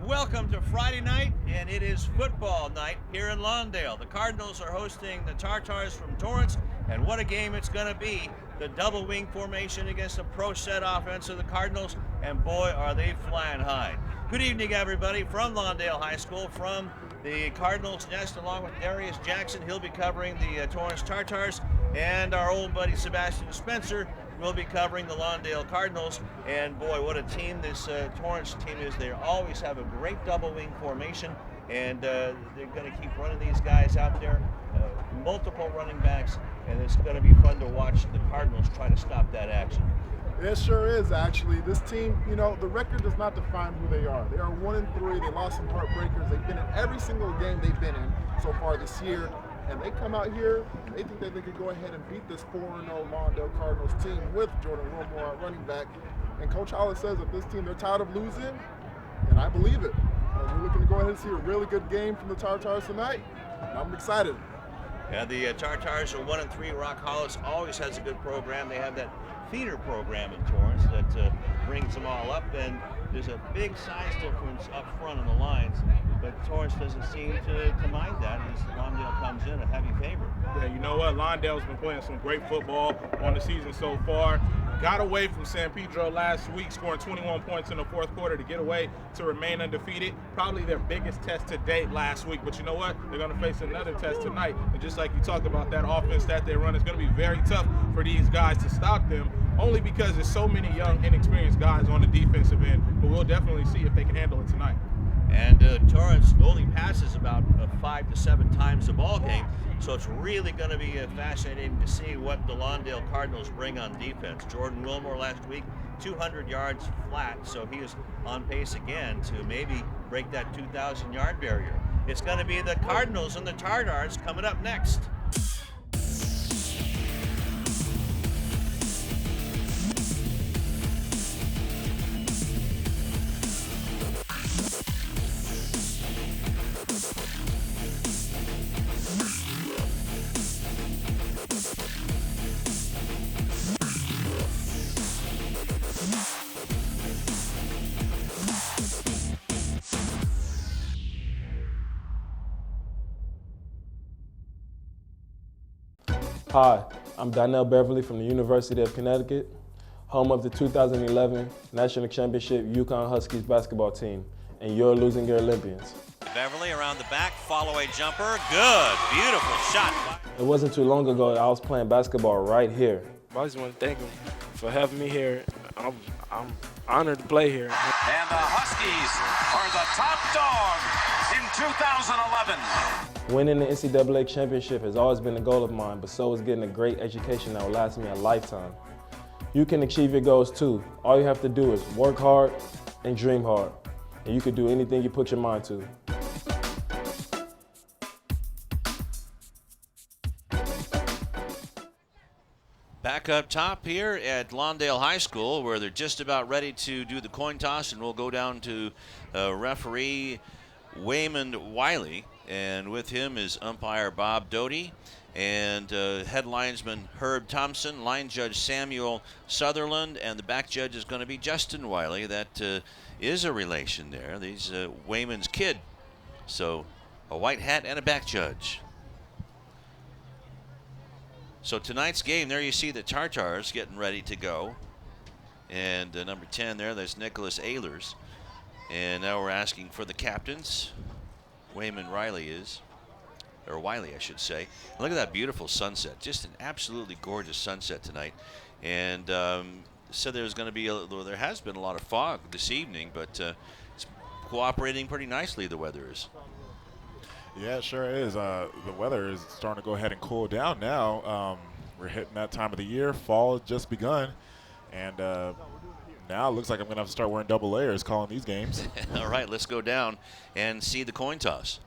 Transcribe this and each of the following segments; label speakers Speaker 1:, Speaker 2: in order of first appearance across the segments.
Speaker 1: Welcome to Friday night, and it is football night here in Lawndale. The Cardinals are hosting the Tartars from Torrance, and what a game it's going to be. The double wing formation against the pro set offense of the Cardinals, and boy, are they flying high. Good evening, everybody, from Lawndale High School, from the Cardinals Nest, along with Darius Jackson. He'll be covering the Torrance Tartars, and our old buddy Sebastian Spencer will be covering the Lawndale Cardinals. And boy, what a team this Torrance team is. They always have a great double wing formation, and they're going to keep running these guys out there, multiple running backs, and it's going to be fun to watch the Cardinals try to stop that action.
Speaker 2: It sure is, actually. This team, the record does not define who they are. They are 1-3. They lost some heartbreakers. They've been in every single game they've been in so far this year. And they come out here and they think that they could go ahead and beat this 4-0 Lawndale Cardinals team with Jordan Wilmore at running back. And Coach Hollis says that this team, they're tired of losing, and I believe it. We're looking to go ahead and see a really good game from the Tartars tonight, and I'm excited.
Speaker 1: Yeah, the Tartars are 1-3. Rock Hollis always has a good program. They have that feeder program in Torrance that brings them all up, and there's a big size difference up front on the lines, but Torrance doesn't seem to mind that as Lawndale comes in a heavy favorite.
Speaker 3: Yeah, you know what? Lawndale's been playing some great football on the season so far. Got away from San Pedro last week, scoring 21 points in the fourth quarter to get away to remain undefeated. Probably their biggest test to date last week, but you know what? They're going to face another test tonight. And just like you talked about, that offense that they run is going to be very tough for these guys to stop them, only because there's so many young, inexperienced guys on the defensive end. But we'll definitely see if they can handle it tonight.
Speaker 1: And Torrance only passes about 5 to 7 times a ball game, so it's really going to be fascinating to see what the Lawndale Cardinals bring on defense. Jordan Wilmore last week, 200 yards flat, so he is on pace again to maybe break that 2,000-yard barrier. It's going to be the Cardinals and the Tartars coming up next.
Speaker 4: Hi, I'm Donnell Beverly from the University of Connecticut, home of the 2011 National Championship Yukon Huskies basketball team, and you're losing your Olympians.
Speaker 1: Beverly around the back, follow-away jumper, good, beautiful shot.
Speaker 4: It wasn't too long ago that I was playing basketball right here.
Speaker 5: I just want to thank him for having me here. I'm honored to play here.
Speaker 6: And the Huskies are the top dog in 2011.
Speaker 4: Winning the NCAA championship has always been a goal of mine, but so is getting a great education that will last me a lifetime. You can achieve your goals too. All you have to do is work hard and dream hard, and you can do anything you put your mind to.
Speaker 1: Back up top here at Lawndale High School, where they're just about ready to do the coin toss, and we'll go down to referee Waymond Wiley, and with him is umpire Bob Doty, and head linesman Herb Thompson, line judge Samuel Sutherland, and the back judge is going to be Justin Wiley. That is a relation there. He's Waymond's kid. So a white hat and a back judge. So tonight's game, there you see the Tartars getting ready to go. And number 10 there's Nicholas Ehlers. And now we're asking for the captains. Waymond Wiley I should say. Look at that beautiful sunset. Just an absolutely gorgeous sunset tonight. And said there's going to be, there has been a lot of fog this evening, but it's cooperating pretty nicely, the weather is.
Speaker 7: Yeah, it sure is. The weather is starting to go ahead and cool down now. We're hitting that time of the year. Fall has just begun. And now it looks like I'm going to have to start wearing double layers calling these games.
Speaker 1: All right, let's go down and see the coin toss.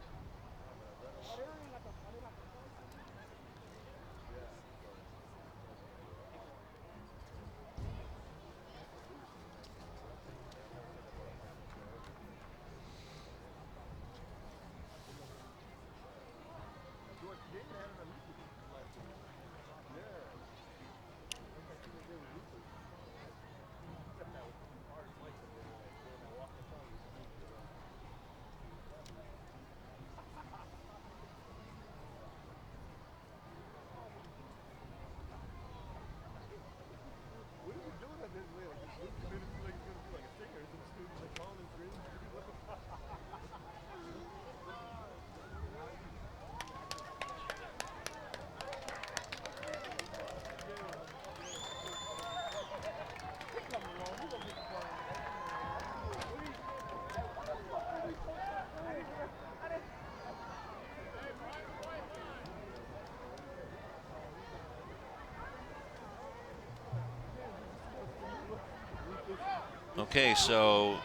Speaker 1: Okay, so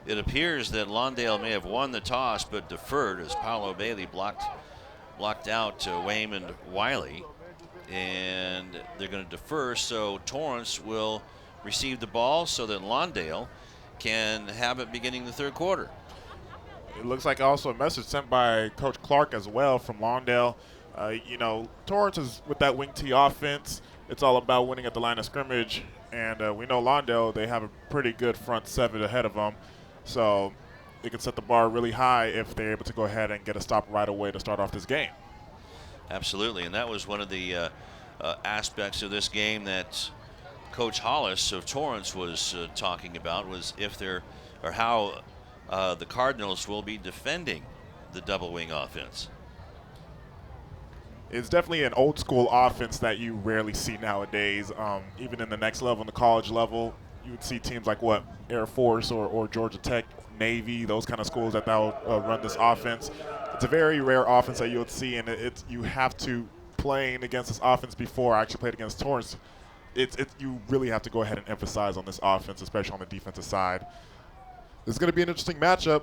Speaker 1: it appears that Lawndale may have won the toss but deferred as Paolo Bailey blocked out Wayman Wiley. And they're going to defer, so Torrance will receive the ball so that Lawndale can have it beginning the third quarter.
Speaker 7: It looks like also a message sent by Coach Clark as well from Lawndale. You know, Torrance is with that wing T offense. It's all about winning at the line of scrimmage. And we know Lawndale, they have a pretty good front seven ahead of them. So they can set the bar really high if they're able to go ahead and get a stop right away to start off this game.
Speaker 1: Absolutely, and that was one of the aspects of this game that Coach Hollis of Torrance was talking about, was if they're, or how the Cardinals will be defending the double wing offense.
Speaker 7: It's definitely an old school offense that you rarely see nowadays. Even in the next level, in the college level, you would see teams like Air Force or Georgia Tech, Navy, those kind of schools that run this offense. It's a very rare offense that you would see, and you have to playing against this offense before I actually played against Torrance. You really have to go ahead and emphasize on this offense, especially on the defensive side. This is going to be an interesting matchup.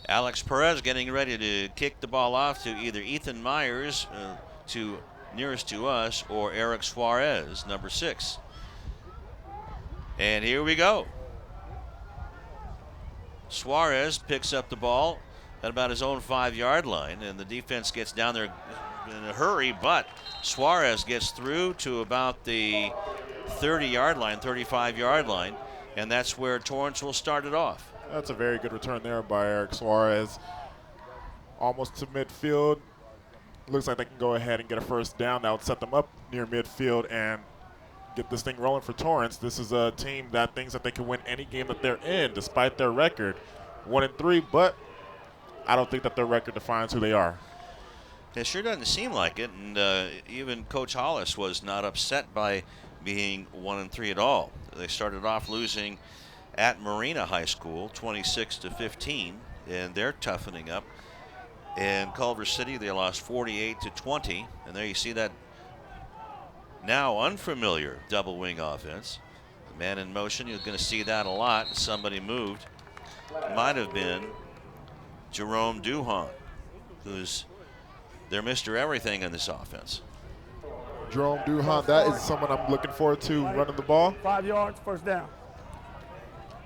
Speaker 1: Alex Perez getting ready to kick the ball off to either Ethan Myers, nearest to us, or Eric Suarez, number 6. And here we go. Suarez picks up the ball at about his own 5-yard line, and the defense gets down there in a hurry, but Suarez gets through to about the 30-yard line, 35-yard line, and that's where Torrance will start it off.
Speaker 7: That's a very good return there by Eric Suarez. Almost to midfield. Looks like they can go ahead and get a first down. That would set them up near midfield and get this thing rolling for Torrance. This is a team that thinks that they can win any game that they're in, despite their record. 1-3, but I don't think that their record defines who they are.
Speaker 1: It sure doesn't seem like it, and even Coach Hollis was not upset by being 1-3 at all. They started off losing at Marina High School, 26-15, and they're toughening up. In Culver City, they lost 48-20, and there you see that now unfamiliar double wing offense. The man in motion, you're going to see that a lot. Somebody moved. Might have been Jerome Duhon, who's their Mr. Everything in this offense.
Speaker 2: Jerome Duhon, that is someone I'm looking forward to running the ball.
Speaker 8: 5 yards, first down.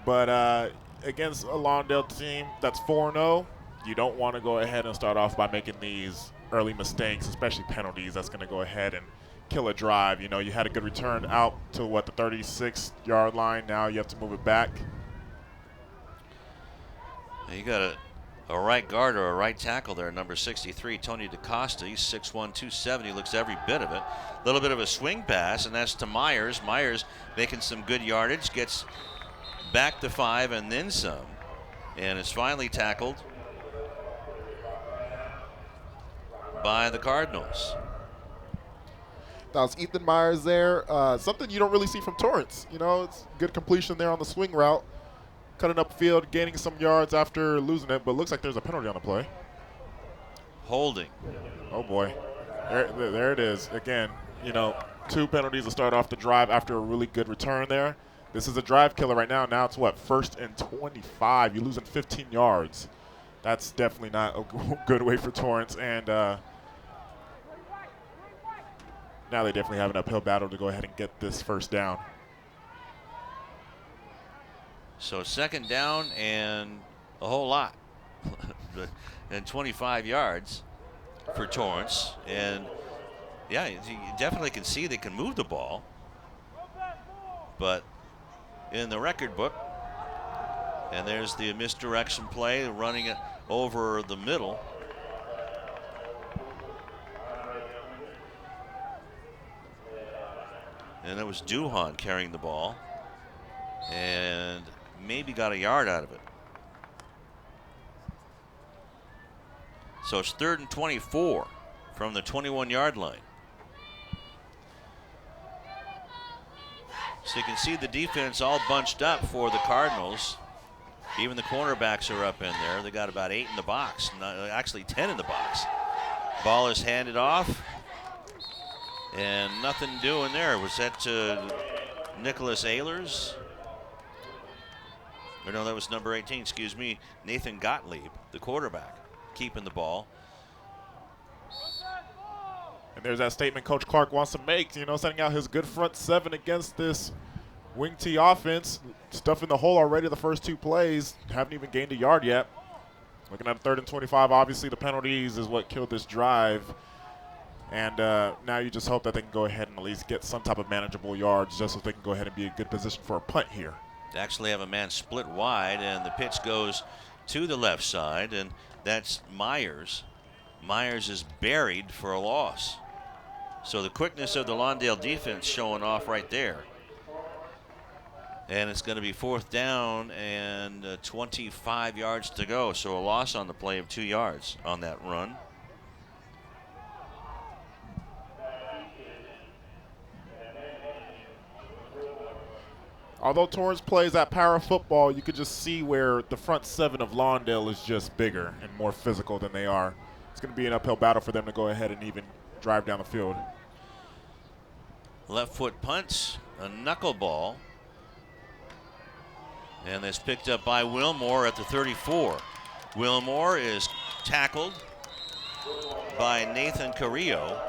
Speaker 7: But against a Lawndale team that's 4-0, you don't want to go ahead and start off by making these early mistakes, especially penalties. That's going to go ahead and kill a drive. You know, you had a good return out to, the 36-yard line. Now you have to move it back.
Speaker 1: You got a right guard or a right tackle there, number 63, Tony DaCosta. He's 6'1", 270, looks every bit of it. A little bit of a swing pass, and that's to Myers. Myers making some good yardage, gets back to 5 and then some, and is finally tackled by the Cardinals.
Speaker 2: That was Ethan Myers there. Something you don't really see from Torrance. You know, it's good completion there on the swing route. Cutting upfield, gaining some yards after losing it, but looks like there's a penalty on the play.
Speaker 1: Holding.
Speaker 7: Oh, boy. There it is. Again, you know, 2 penalties to start off the drive after a really good return there. This is a drive killer right now. Now it's 1st and 25. You're losing 15 yards. That's definitely not a good way for Torrance. And now they definitely have an uphill battle to go ahead and get this first down.
Speaker 1: So 2nd down and a whole lot. And 25 yards for Torrance. And, yeah, you definitely can see they can move the ball. But in the record book, and there's the misdirection play, running it over the middle. And it was Duhon carrying the ball. And maybe got a yard out of it. So it's 3rd and 24 from the 21-yard line. So you can see the defense all bunched up for the Cardinals. Even the cornerbacks are up in there. They got about 8 in the box, actually 10 in the box. Ball is handed off, and nothing doing there. Was that Nicholas Ehlers? Or no, that was number 18, excuse me, Nathan Gottlieb, the quarterback, keeping the ball.
Speaker 7: And there's that statement Coach Clark wants to make, you know, sending out his good front seven against this wing T offense. Stuff in the hole already the first 2 plays. Haven't even gained a yard yet. Looking at 3rd and 25, obviously the penalties is what killed this drive. And now you just hope that they can go ahead and at least get some type of manageable yards just so they can go ahead and be in good position for a punt here.
Speaker 1: They actually have a man split wide, and the pitch goes to the left side, and that's Myers. Myers is buried for a loss. So the quickness of the Lawndale defense showing off right there. And it's going to be 4th down and 25 yards to go. So a loss on the play of 2 yards on that run.
Speaker 7: Although Torrance plays that power football, you could just see where the front seven of Lawndale is just bigger and more physical than they are. It's going to be an uphill battle for them to go ahead and even drive down the field.
Speaker 1: Left foot punts, a knuckleball. And it's picked up by Wilmore at the 34. Wilmore is tackled by Nathan Carrillo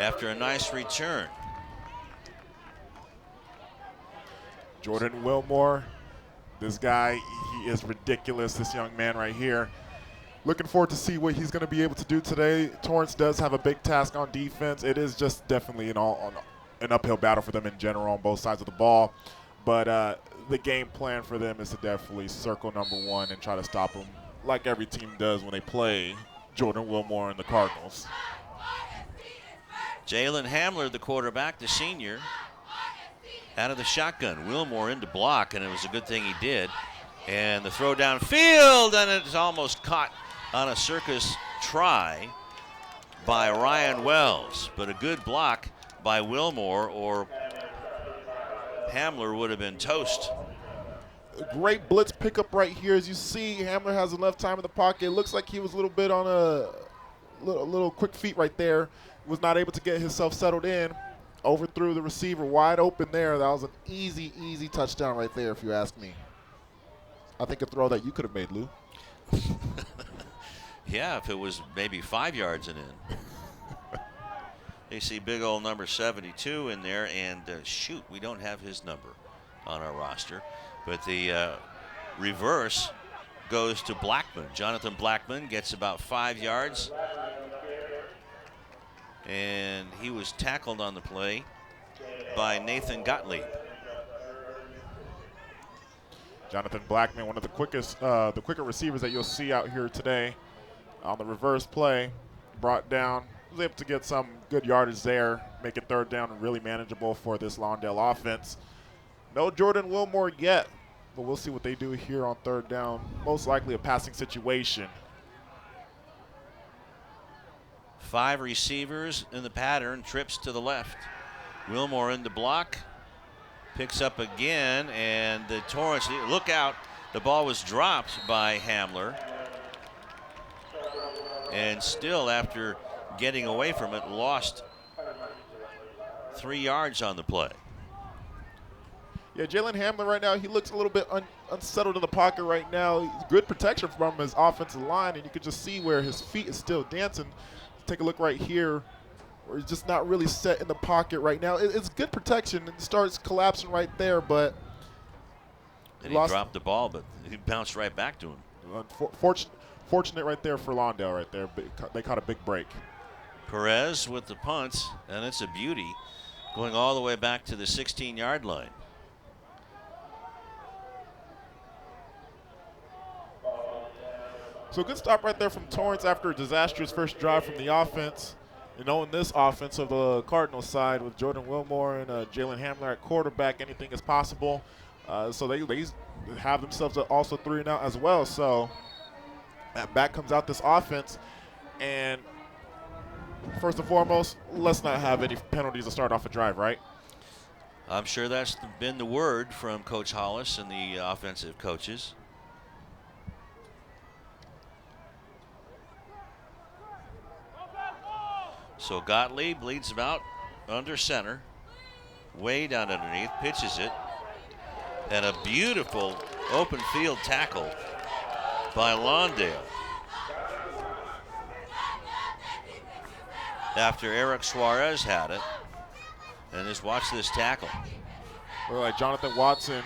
Speaker 1: after a nice return.
Speaker 7: Jordan Wilmore, this guy, he is ridiculous, this young man right here. Looking forward to see what he's going to be able to do today. Torrance does have a big task on defense. It is just definitely an uphill battle for them in general on both sides of the ball. But the game plan for them is to definitely circle number 1 and try to stop him like every team does when they play Jordan Wilmore and the Cardinals.
Speaker 1: Jalen Hamler, the quarterback, the senior, out of the shotgun. Wilmore into block, and it was a good thing he did. And the throw downfield, and it's almost caught on a circus try by Ryan Wells. But a good block by Wilmore, or Hamler would have been toast.
Speaker 7: A great blitz pickup right here. As you see, Hamler has enough time in the pocket. It looks like he was a little bit on a little quick feet right there. Was not able to get himself settled in. Overthrew the receiver wide open there. That was an easy, easy touchdown right there, if you ask me. I think a throw that you could have made, Lou.
Speaker 1: Yeah, if it was maybe 5 yards and in. You see big old number 72 in there, and shoot, we don't have his number on our roster. But the reverse goes to Blackman. Jonathan Blackman gets about 5 yards. And he was tackled on the play by Nathan Gottlieb.
Speaker 7: Jonathan Blackman, one of the quicker receivers that you'll see out here today on the reverse play, brought down, was able to get some good yardage there, make it 3rd down and really manageable for this Lawndale offense. No Jordan Wilmore yet, but we'll see what they do here on 3rd down. Most likely a passing situation.
Speaker 1: 5 receivers in the pattern, trips to the left. Wilmore in the block, picks up again, and the Torrance, look out, the ball was dropped by Hamler. And still, after getting away from it, lost 3 yards on the play.
Speaker 7: Yeah, Jalen Hamler right now, he looks a little bit unsettled in the pocket right now. Good protection from his offensive line, and you can just see where his feet is still dancing. Take a look right here where he's just not really set in the pocket right now. It's good protection. It starts collapsing right there, but
Speaker 1: and he dropped the ball, but he bounced right back to him.
Speaker 7: Fortunate right there for Lawndale right there. They caught a big break.
Speaker 1: Perez with the punt, and it's a beauty, going all the way back to the 16-yard line.
Speaker 7: So good stop right there from Torrance after a disastrous first drive from the offense. And knowing this offense of the Cardinals side with Jordan Wilmore and Jalen Hamler at quarterback, anything is possible. So they have themselves also 3 and out as well. So back comes out this offense. And first and foremost, let's not have any penalties to start off a drive, right?
Speaker 1: I'm sure that's been the word from Coach Hollis and the offensive coaches. So Gottlieb leads him out under center, way down underneath, pitches it, and a beautiful open field tackle by Lawndale. After Eric Suarez had it. And just watch this tackle.
Speaker 7: Looked like Jonathan Watson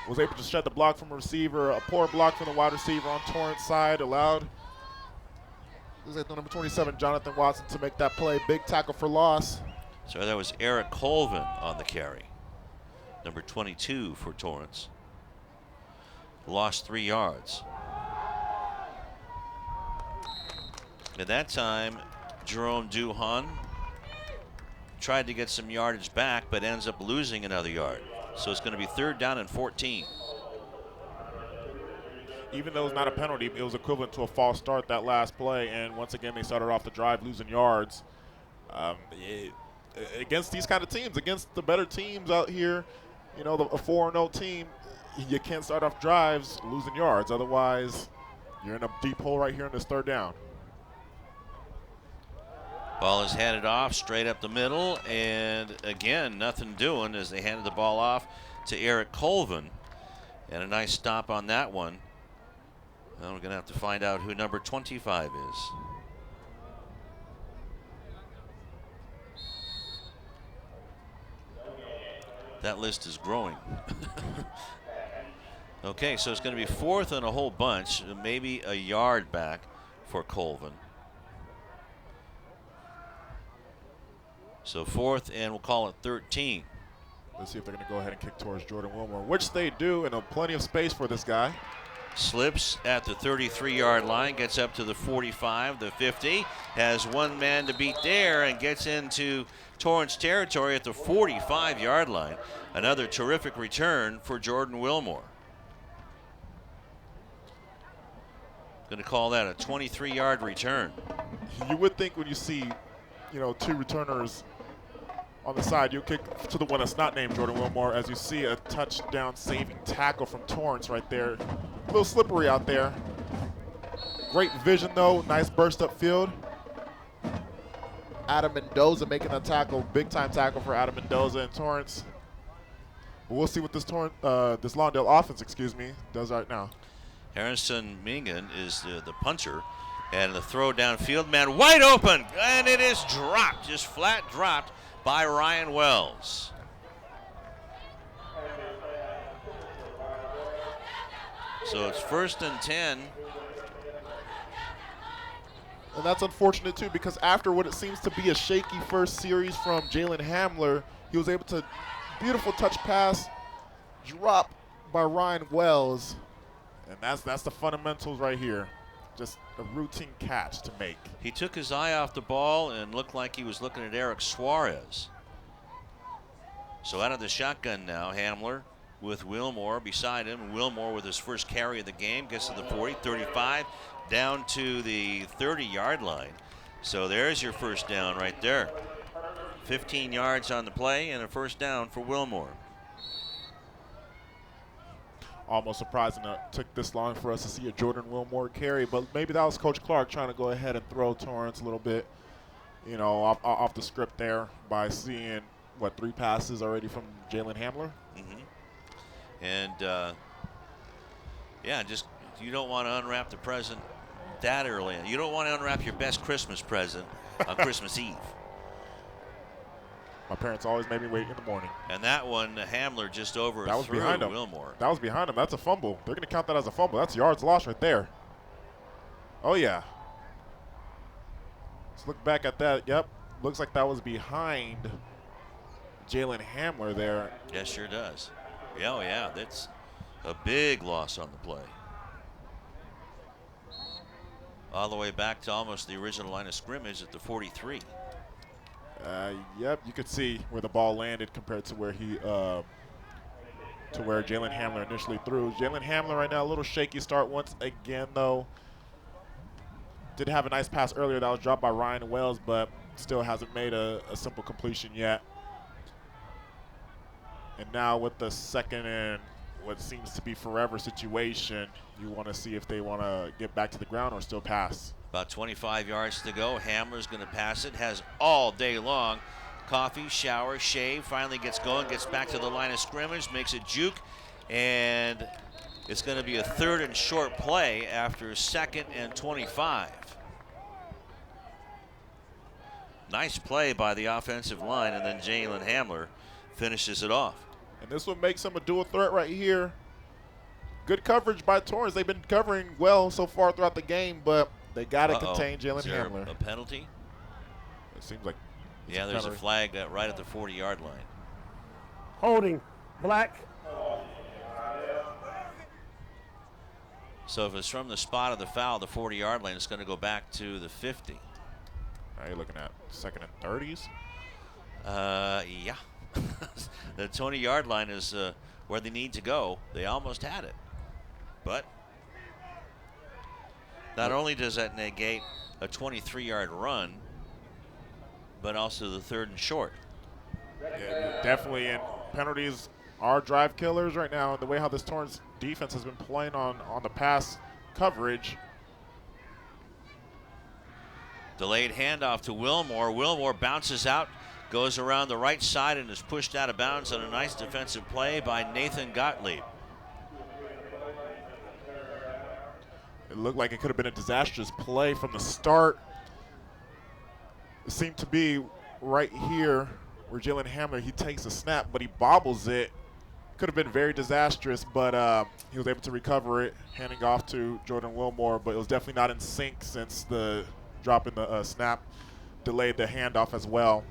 Speaker 7: was able to shed the block from a receiver. A poor block from the wide receiver on Torrance side allowed, looks like the number 27, Jonathan Watson, to make that play. Big tackle for loss.
Speaker 1: So that was Eric Colvin on the carry. Number 22 for Torrance. Lost 3 yards. At that time, Jerome Duhan tried to get some yardage back, but ends up losing another yard. So it's going to be 3rd down and 14.
Speaker 7: Even though it's not a penalty, it was equivalent to a false start that last play. And once again, they started off the drive losing yards. Against these kind of teams, against the better teams out here, you know, a 4-0 team, you can't start off drives losing yards. Otherwise, you're in a deep hole right here in this 3rd down.
Speaker 1: Ball is handed off straight up the middle, and again, nothing doing as they handed the ball off to Eric Colvin. And a nice stop on that one. Now we're going to have to find out who number 25 is. That list is growing. Okay, so it's going to be 4th and a whole bunch, maybe a yard back for Colvin. So 4th, and we'll call it 13.
Speaker 7: Let's see if they're going to go ahead and kick towards Jordan Wilmore, which they do, and plenty of space for this guy.
Speaker 1: Slips at the 33-yard line, gets up to the 45, the 50, has one man to beat there, and gets into Torrance territory at the 45-yard line. Another terrific return for Jordan Wilmore. Going to call that a 23-yard return.
Speaker 7: You would think when you see, you know, 2 returners on the side, you kick to the one that's not named Jordan Wilmore, as you see a touchdown saving tackle from Torrance right there. A little slippery out there. Great vision though, nice burst up field. Adam Mendoza making a tackle, big time tackle for Adam Mendoza and Torrance. But we'll see what this Lawndale offense, does right now.
Speaker 1: Harrison Mingan is the punter, and the throw downfield, man wide open, and it is dropped, just flat dropped by Ryan Wells. So it's 1st and 10.
Speaker 7: And that's unfortunate too, because after what it seems to be a shaky first series from Jalen Hamler, he was able to, beautiful touch pass, drop by Ryan Wells. And that's the fundamentals right here. Just a routine catch to make.
Speaker 1: He took his eye off the ball and looked like he was looking at Eric Suarez. So out of the shotgun now, Hamler with Wilmore beside him. Wilmore with his first carry of the game gets to the 40, 35, down to the 30-yard line. So there's your first down right there. 15 yards on the play and a first down for Wilmore.
Speaker 7: Almost surprising it took this long for us to see a Jordan Wilmore carry, but maybe that was Coach Clark trying to go ahead and throw Torrance a little bit, you know, off the script there by seeing, 3 passes already from Jalen Hamler?
Speaker 1: Mm-hmm. And, yeah, just you don't want to unwrap the present that early. You don't want to unwrap your best Christmas present on Christmas Eve.
Speaker 7: My parents always made me wait in the morning.
Speaker 1: And that one, Hamler just overthrew
Speaker 7: That was behind him.
Speaker 1: Wilmore.
Speaker 7: That was behind him. That's a fumble. They're going to count that as a fumble. That's yards lost right there. Oh, yeah. Let's look back at that. Yep. Looks like that was behind Jalen Hamler there.
Speaker 1: Yes, sure does. Yeah, oh, yeah. That's a big loss on the play. All the way back to almost the original line of scrimmage at the 43.
Speaker 7: Yep, you could see where the ball landed compared to where where Jalen Hamler initially threw. Jalen Hamler right now, a little shaky start once again, though. Did have a nice pass earlier that was dropped by Ryan Wells, but still hasn't made a simple completion yet. And now with the 2nd and what seems to be forever situation, you want to see if they want to get back to the ground or still pass.
Speaker 1: About 25 yards to go. Hamler's going to pass it. Has all day long. Coffee, shower, shave. Finally gets going. Gets back to the line of scrimmage. Makes a juke. And It's going to be a 3rd and short play after 2nd and 25. Nice play by the offensive line, and then Jalen Hamler finishes it off.
Speaker 7: And this one makes him a dual threat right here. Good coverage by Torrance. They've been covering well so far throughout the game, but they got to contain Jalen Hamler.
Speaker 1: A penalty?
Speaker 7: It seems like
Speaker 1: yeah, there's a flag right at the 40-yard line.
Speaker 8: Holding, black.
Speaker 1: So if it's from the spot of the foul, the 40-yard line, it's going to go back to the 50.
Speaker 7: Now you're looking at 2nd and 30s?
Speaker 1: Yeah. The 20-yard line is where they need to go. They almost had it. But not only does that negate a 23-yard run, but also the 3rd and short.
Speaker 7: Yeah, definitely. And penalties are drive killers right now. The way how this Torrance defense has been playing on the pass coverage.
Speaker 1: Delayed handoff to Wilmore. Wilmore bounces out, goes around the right side, and is pushed out of bounds on a nice defensive play by Nathan Gottlieb.
Speaker 7: It looked like it could have been a disastrous play from the start. It seemed to be right here where Jalen Hamler, he takes a snap, but he bobbles it. Could have been very disastrous, but he was able to recover it, handing off to Jordan Wilmore, but it was definitely not in sync since the drop in the snap delayed the handoff as well.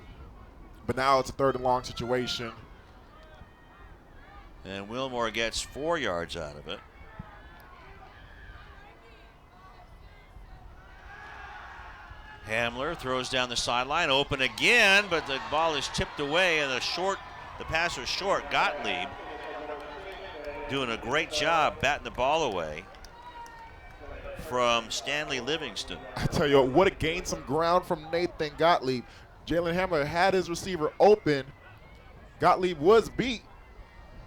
Speaker 7: But now it's a 3rd and long situation.
Speaker 1: And Wilmore gets 4 yards out of it. Hamler throws down the sideline, open again, but the ball is tipped away, and the pass was short. Gottlieb doing a great job batting the ball away from Stanley Livingston.
Speaker 7: I tell you what a gain some ground from Nathan Gottlieb. Jalen Hamler had his receiver open. Gottlieb was beat,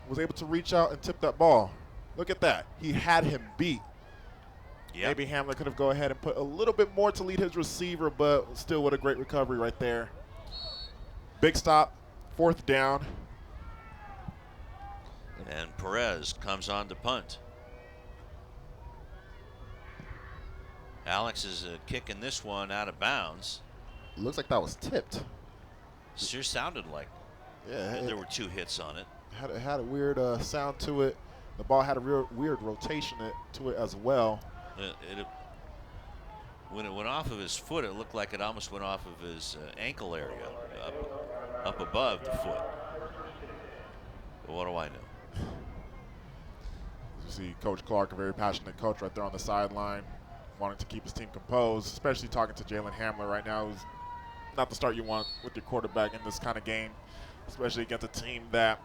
Speaker 7: was able to reach out and tip that ball. Look at that. He had him beat. Yep. Maybe Hamler could have go ahead and put a little bit more to lead his receiver, but still what a great recovery right there. Big stop, 4th down.
Speaker 1: And Perez comes on to punt. Alex is kicking this one out of bounds.
Speaker 2: Looks like that was tipped.
Speaker 1: Sure sounded like.
Speaker 2: Yeah.
Speaker 1: There were 2 hits on it.
Speaker 2: Had a weird sound to it. The ball had a real weird rotation to it as well.
Speaker 1: When it went off of his foot, it looked like it almost went off of his ankle area, up above the foot. But what do I know?
Speaker 7: You see Coach Clark, a very passionate coach right there on the sideline, wanting to keep his team composed, especially talking to Jalen Hamler right now, who's not the start you want with your quarterback in this kind of game, especially against a team that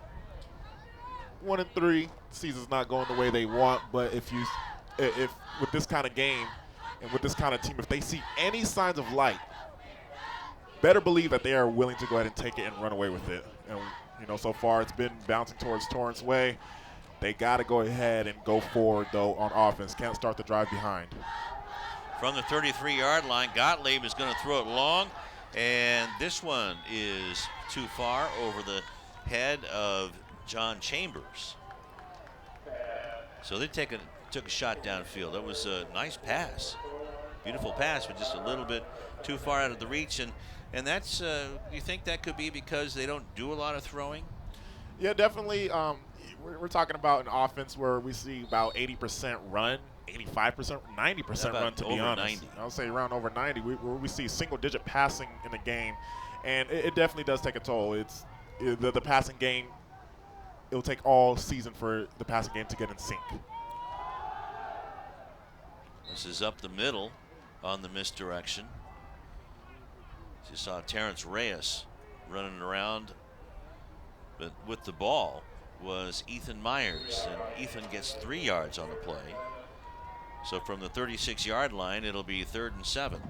Speaker 7: 1-3, season's not going the way they want. But if with this kind of game and with this kind of team, if they see any signs of light, better believe that they are willing to go ahead and take it and run away with it. And you know, so far it's been bouncing towards Torrance way. They got to go ahead and go forward though on offense. Can't start the drive behind.
Speaker 1: From the 33-yard line, Gottlieb is going to throw it long, and this one is too far over the head of John Chambers. So they took a shot downfield. That was a nice pass. Beautiful pass, but just a little bit too far out of the reach. And that's, you think that could be because they don't do a lot of throwing?
Speaker 7: Yeah, definitely. We're talking about an offense where we see about 80% run, 85%, 90% run, to be honest.
Speaker 1: 90.
Speaker 7: I would say around over 90. We see single-digit passing in the game, and it definitely does take a toll. The passing game. It'll take all season for the passing game to get in sync.
Speaker 1: This is up the middle on the misdirection. You saw Terrence Reyes running around, but with the ball was Ethan Myers, and Ethan gets 3 yards on the play. So from the 36-yard line, it'll be 3rd and 7.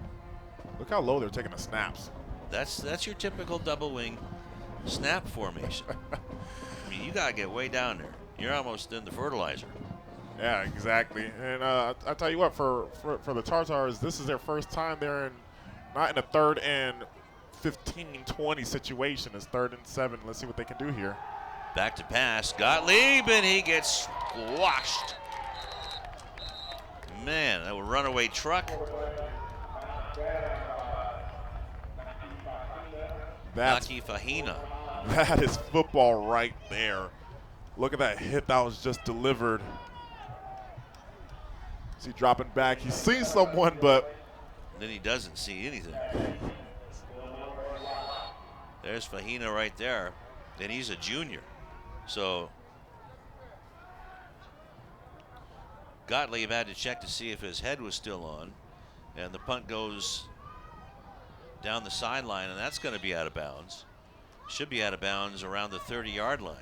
Speaker 7: Look how low they're taking the snaps.
Speaker 1: That's your typical double wing snap formation. I mean, you gotta get way down there. You're almost in the fertilizer.
Speaker 7: Yeah, exactly. And I tell you what, for the Tartars, this is their first time they're not in a 3rd and 15, 20 situation. It's 3rd and 7. Let's see what they can do here.
Speaker 1: Back to pass, Gottlieb, and he gets squashed man, a runaway truck.
Speaker 7: That's
Speaker 1: Lucky Fahina.
Speaker 7: That is football right there. Look at that hit that was just delivered. See, dropping back. He sees someone, but
Speaker 1: then he doesn't see anything. There's Fahina right there, and he's a junior. So Gottlieb had to check to see if his head was still on, and the punt goes down the sideline, and that's going to be out of bounds. Should be out of bounds around the 30-yard line.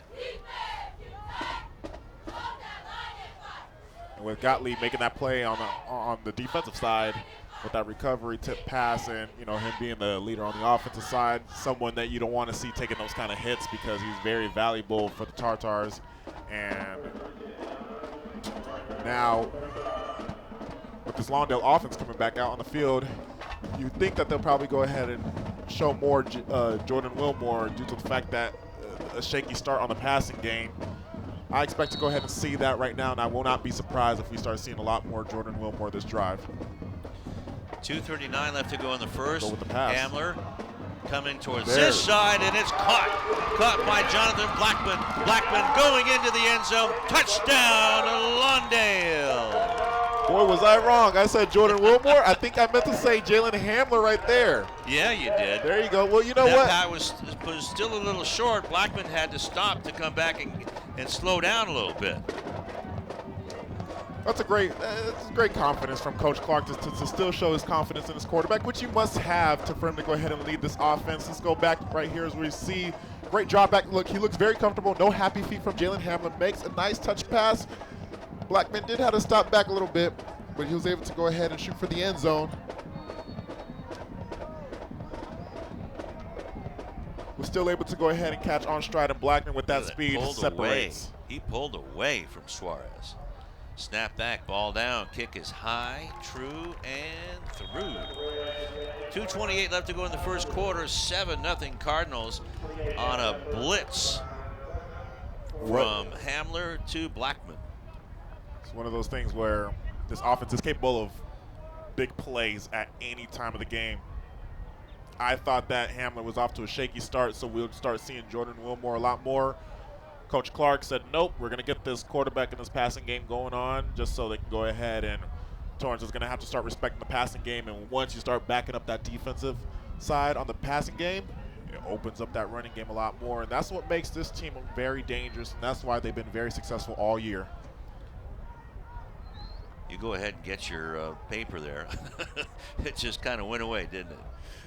Speaker 7: And with Gottlieb making that play on the defensive side with that recovery tip pass, and him being the leader on the offensive side, someone that you don't want to see taking those kind of hits because he's very valuable for the Tartars. And now with this Lawndale offense coming back out on the field, you think that they'll probably go ahead and show more Jordan Wilmore due to the fact that a shaky start on the passing game. I expect to go ahead and see that right now, and I will not be surprised if we start seeing a lot more Jordan Wilmore this drive.
Speaker 1: 2:39 left to go in the first.
Speaker 7: Go with the pass.
Speaker 1: Hamler coming towards this side, and it's caught by Jonathan Blackman. Blackman going into the end zone. Touchdown, Lawndale.
Speaker 7: Boy, was I wrong. I said Jordan Wilmore. I think I meant to say Jalen Hamler right there.
Speaker 1: Yeah, you did.
Speaker 7: There you go. Well, you know
Speaker 1: that
Speaker 7: what?
Speaker 1: That was still a little short. Blackman had to stop to come back and slow down a little bit.
Speaker 7: That's a great confidence from Coach Clark to still show his confidence in his quarterback, which you must have for him to go ahead and lead this offense. Let's go back right here as we see great drop back look. He looks very comfortable. No happy feet from Jalen Hamlin. Makes a nice touch pass. Blackman did have to stop back a little bit, but he was able to go ahead and shoot for the end zone. Was still able to go ahead and catch on stride, and Blackman with that speed separates.
Speaker 1: He pulled away from Suarez. Snap back, ball down, kick is high, true, and through. 2:28 left to go in the first quarter. 7-0 Cardinals on a blitz from Hamler to Blackman.
Speaker 7: It's one of those things where this offense is capable of big plays at any time of the game. I thought that Hamler was off to a shaky start, so we'll start seeing Jordan Wilmore a lot more. Coach Clark said, nope, we're going to get this quarterback in this passing game going on just so they can go ahead, and Torrance is going to have to start respecting the passing game. And once you start backing up that defensive side on the passing game, it opens up that running game a lot more. And that's what makes this team very dangerous, and that's why they've been very successful all year.
Speaker 1: You go ahead and get your paper there. It just kind of went away, didn't it?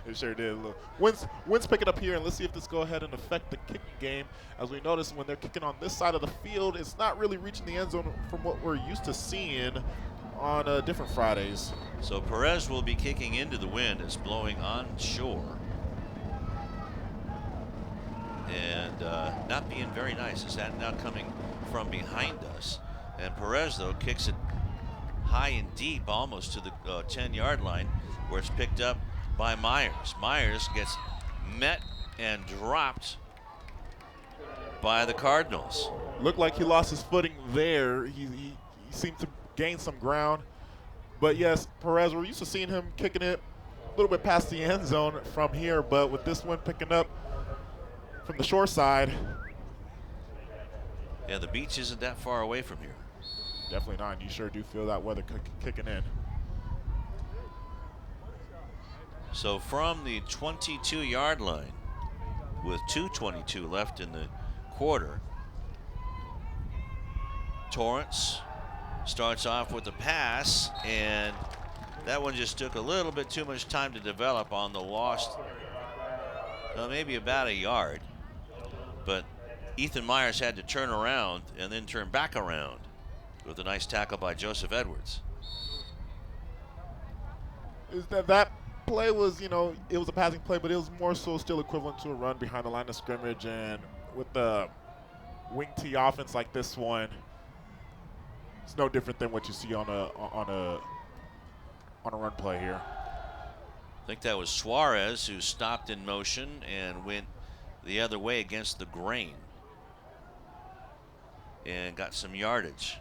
Speaker 7: It sure did. Look, Wind's picking up here, and let's see if this go ahead and affect the kicking game. As we notice, when they're kicking on this side of the field, it's not really reaching the end zone from what we're used to seeing on different Fridays.
Speaker 1: So Perez will be kicking into the wind. It's blowing onshore. And not being very nice. Is that now coming from behind us? And Perez, though, kicks it high and deep, almost to the 10-yard line, where it's picked up by Myers. Myers gets met and dropped by the Cardinals.
Speaker 7: Looked like he lost his footing there. He seemed to gain some ground. But yes, Perez, we're used to seeing him kicking it a little bit past the end zone from here, but with this one picking up from the short side.
Speaker 1: Yeah, the beach isn't that far away from here.
Speaker 7: Definitely not. You sure do feel that weather kicking in.
Speaker 1: So from the 22-yard line, with 2:22 left in the quarter, Torrance starts off with the pass, and that one just took a little bit too much time to develop on the lost, maybe about a yard. But Ethan Myers had to turn around and then turn back around with a nice tackle by Joseph Edwards.
Speaker 7: Is that play was, it was a passing play, but it was more so still equivalent to a run behind the line of scrimmage. And with the wing T offense like this one, it's no different than what you see on a run play here.
Speaker 1: I think that was Suarez who stopped in motion and went the other way against the grain and got some yardage.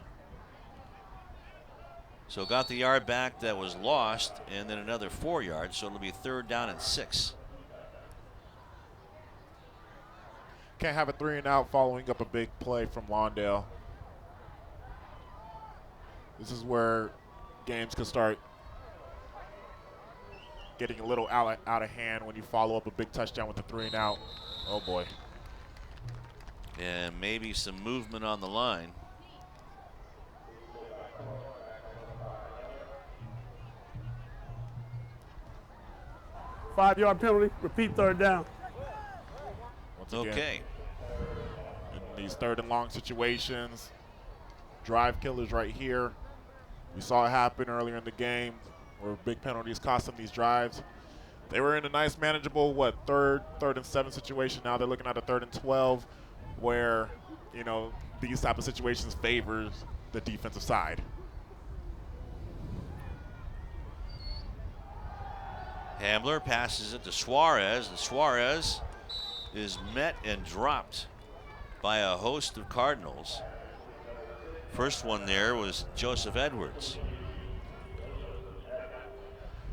Speaker 1: So got the yard back that was lost, and then another 4 yards, so it'll be 3rd down and 6.
Speaker 7: Can't have a 3 and out following up a big play from Lawndale. This is where games could start getting a little out of hand when you follow up a big touchdown with a 3 and out. Oh boy.
Speaker 1: And maybe some movement on the line.
Speaker 8: Five-yard penalty. Repeat 3rd down.
Speaker 7: Once again,
Speaker 1: Okay.
Speaker 7: in these 3rd and long situations, drive killers right here. We saw it happen earlier in the game where big penalties cost them these drives. They were in a nice manageable, 3rd and 7 situation. Now they're looking at a 3rd and 12 where, you know, these type of situations favors the defensive side.
Speaker 1: Hamler passes it to Suarez, and Suarez is met and dropped by a host of Cardinals. First one there was Joseph Edwards.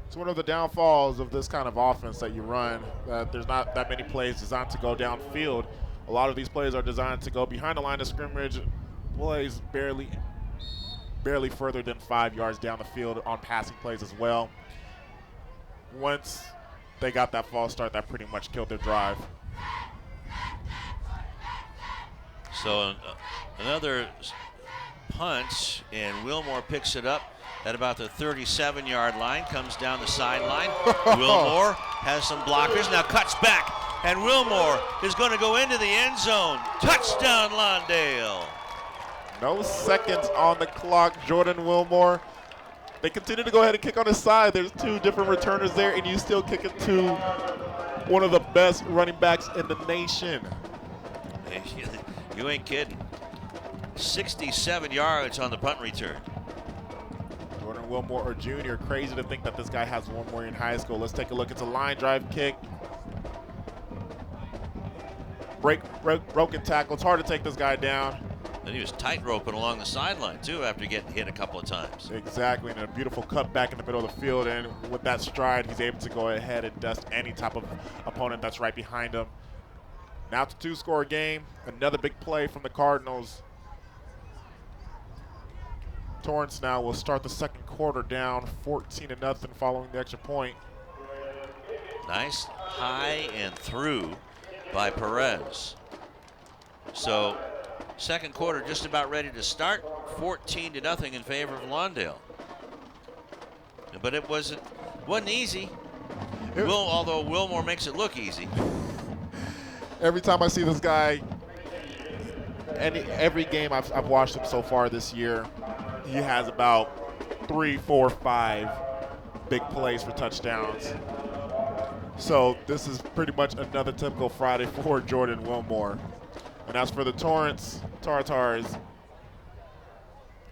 Speaker 7: It's one of the downfalls of this kind of offense that you run, that there's not that many plays designed to go downfield. A lot of these plays are designed to go behind the line of scrimmage, plays barely further than 5 yards down the field on passing plays as well. Once they got that false start, that pretty much killed their drive.
Speaker 1: So another punch, and Wilmore picks it up at about the 37-yard line, comes down the sideline. Wilmore has some blockers, now cuts back, and Wilmore is going to go into the end zone. Touchdown, Lawndale.
Speaker 7: No seconds on the clock, Jordan Wilmore. They continue to go ahead and kick on his side. There's 2 different returners there, and you still kick it to one of the best running backs in the nation.
Speaker 1: You ain't kidding. 67 yards on the punt return.
Speaker 7: Jordan Wilmore, or junior. Crazy to think that this guy has 1 more year in high school. Let's take a look. It's a line drive kick. Broken tackle. It's hard to take this guy down.
Speaker 1: And he was tight-roping along the sideline, too, after getting hit a couple of times.
Speaker 7: Exactly, and a beautiful cut back in the middle of the field, and with that stride, he's able to go ahead and dust any type of opponent that's right behind him. Now it's a 2-score game. Another big play from the Cardinals. Torrance now will start the 2nd quarter down 14-0 following the extra point.
Speaker 1: Nice high and through by Perez. So 2nd quarter just about ready to start. 14-0 in favor of Lawndale. But it wasn't easy. Although Wilmore makes it look easy.
Speaker 7: Every time I see this guy, every game I've watched him so far this year, he has about 3, 4, 5 big plays for touchdowns. So this is pretty much another typical Friday for Jordan Wilmore. And as for the Torrance Tartars,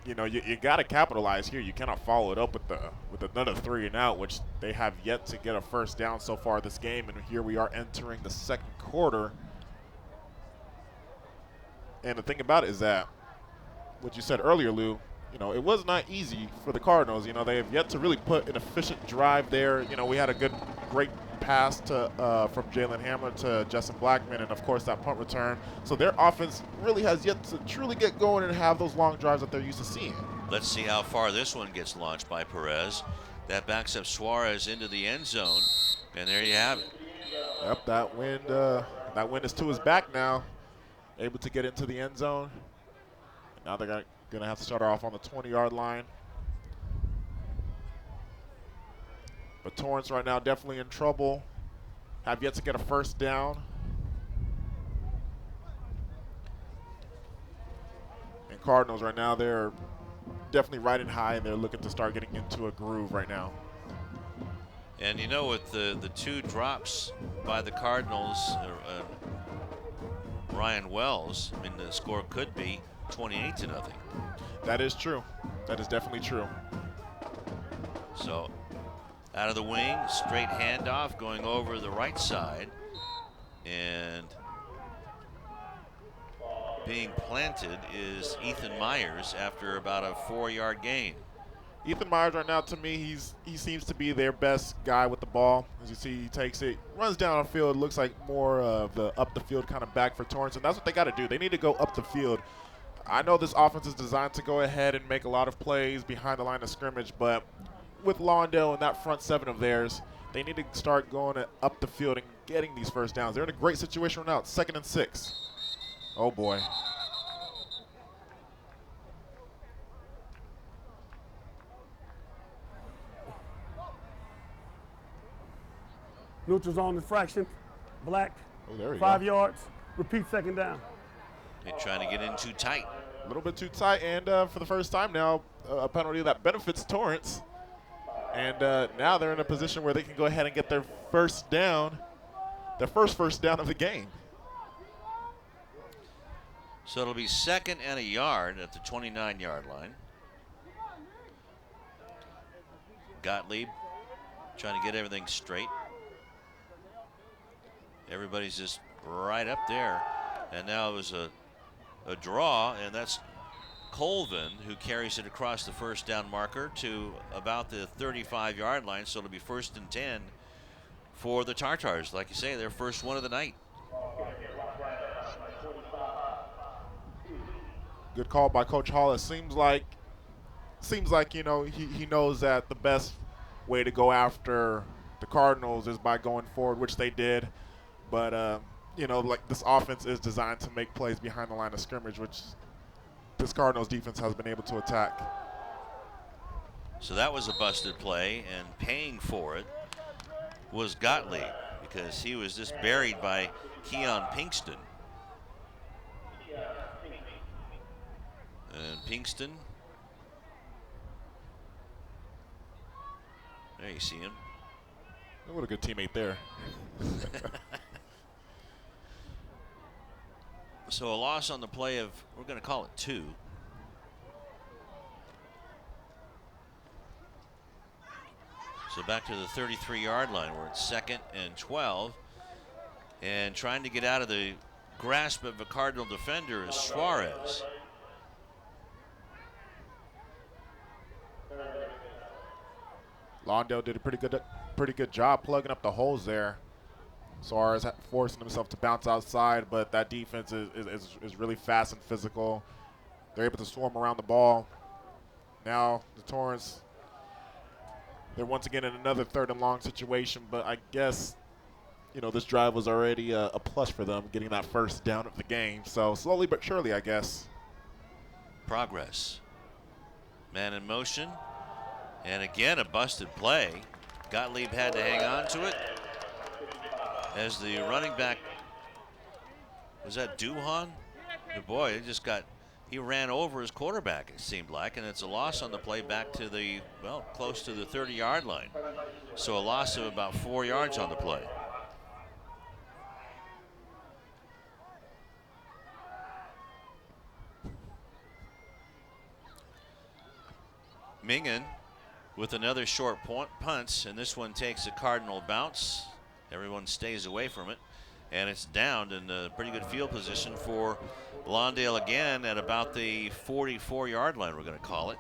Speaker 7: you know, you got to capitalize here. You cannot follow it up with another 3 and out, which they have yet to get a first down so far this game. And here we are entering the 2nd quarter. And the thing about it is that what you said earlier, Lou, you know, it was not easy for the Cardinals. You know, they have yet to really put an efficient drive there. You know, we had a great pass from Jalen Hamler to Justin Blackman, and of course that punt return. So their offense really has yet to truly get going and have those long drives that they're used to seeing.
Speaker 1: Let's see how far this one gets launched by Perez. That backs up Suarez into the end zone, and there you have it.
Speaker 7: Yep, that wind is to his back now. Able to get into the end zone. And now they're going to have to start off on the 20-yard line. But Torrance right now definitely in trouble. Have yet to get a first down. And Cardinals right now, they're definitely riding high, and they're looking to start getting into a groove right now.
Speaker 1: And you know, with the 2 drops by the Cardinals, Ryan Wells, I mean, the score could be 28-0.
Speaker 7: That is true. That is definitely true.
Speaker 1: So out of the wing, straight handoff going over the right side, and being planted is Ethan Myers after about a 4-yard gain.
Speaker 7: Ethan Myers right now, to me, he seems to be their best guy with the ball. As you see, he takes it, runs down the field, looks like more of the up the field kind of back for Torrance, and that's what they got to do. They need to go up the field. I know this offense is designed to go ahead and make a lot of plays behind the line of scrimmage, but with Lawndale and that front seven of theirs, they need to start going up the field and getting these first downs. They're in a great situation right now. It's 2nd and 6. Oh, boy.
Speaker 8: Neutral zone infraction, black,
Speaker 7: Oh, there we
Speaker 8: 5
Speaker 7: go.
Speaker 8: yards, repeat 2nd down.
Speaker 1: They're trying to get in too tight.
Speaker 7: A little bit too tight, and for the first time now, a penalty that benefits Torrance. And now they're in a position where they can go ahead and get their first down, their first down of the game.
Speaker 1: So it'll be 2nd and a yard at the 29-yard line. Gottlieb trying to get everything straight. Everybody's just right up there. And now it was a draw, and that's Colvin who carries it across the first down marker to about the 35-yard line. So it'll be 1st and 10 for the Tartars. Like you say, their first one of the night.
Speaker 7: Good call by Coach Hall. It seems like you know he knows that the best way to go after the Cardinals is by going forward, which they did. But you know, like, this offense is designed to make plays behind the line of scrimmage, which this Cardinals defense has been able to attack.
Speaker 1: So that was a busted play, and paying for it was Gottlieb because he was just buried by Keon Pinkston. And Pinkston, there you see him.
Speaker 7: What a good teammate there.
Speaker 1: So a loss on the play of, we're going to call it 2. So back to the 33-yard line where it's 2nd and 12. And trying to get out of the grasp of a Cardinal defender is Suarez.
Speaker 7: Lawndale did a pretty good job plugging up the holes there. Suarez forcing himself to bounce outside, but that defense is really fast and physical. They're able to swarm around the ball. Now the Torrance, they're once again in another 3rd and long situation, but I guess, you know, this drive was already a plus for them, getting that first down of the game. So slowly but surely, I guess.
Speaker 1: Progress. Man in motion. And again, a busted play. Gottlieb had to hang on to it. As the running back, was that Duhan? The boy, he ran over his quarterback, it seemed like, and it's a loss on the play back to the, well, close to the 30-yard line. So a loss of about 4 yards on the play. Mingen with another short punts, and this one takes a Cardinal bounce. Everyone stays away from it, and it's down in a pretty good field position for Lawndale again at about the 44-yard line, we're going to call it.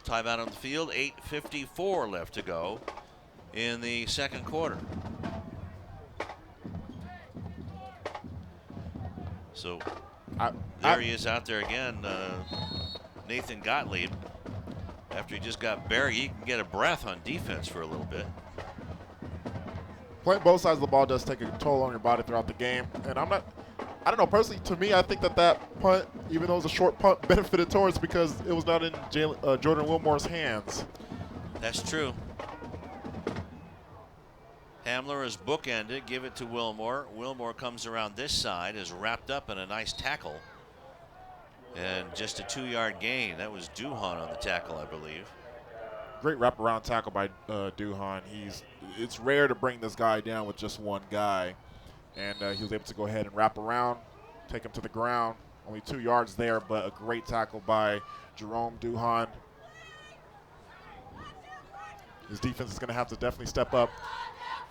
Speaker 1: Timeout on the field, 8:54 left to go in the 2nd quarter. So there he is out there again, Nathan Gottlieb. After he just got buried, he can get a breath on defense for a little bit.
Speaker 7: Playing both sides of the ball does take a toll on your body throughout the game. And I don't know, personally, to me, I think that punt, even though it was a short punt, benefited Torrance because it was not in Jordan Wilmore's hands.
Speaker 1: That's true. Hamler is bookended, give it to Wilmore. Wilmore comes around this side, is wrapped up in a nice tackle. And just a 2-yard gain. That was Duhan on the tackle, I believe.
Speaker 7: Great wraparound tackle by Duhan. It's rare to bring this guy down with just one guy. And he was able to go ahead and wrap around, take him to the ground. Only 2 yards there, but a great tackle by Jerome Duhan. His defense is going to have to definitely step up.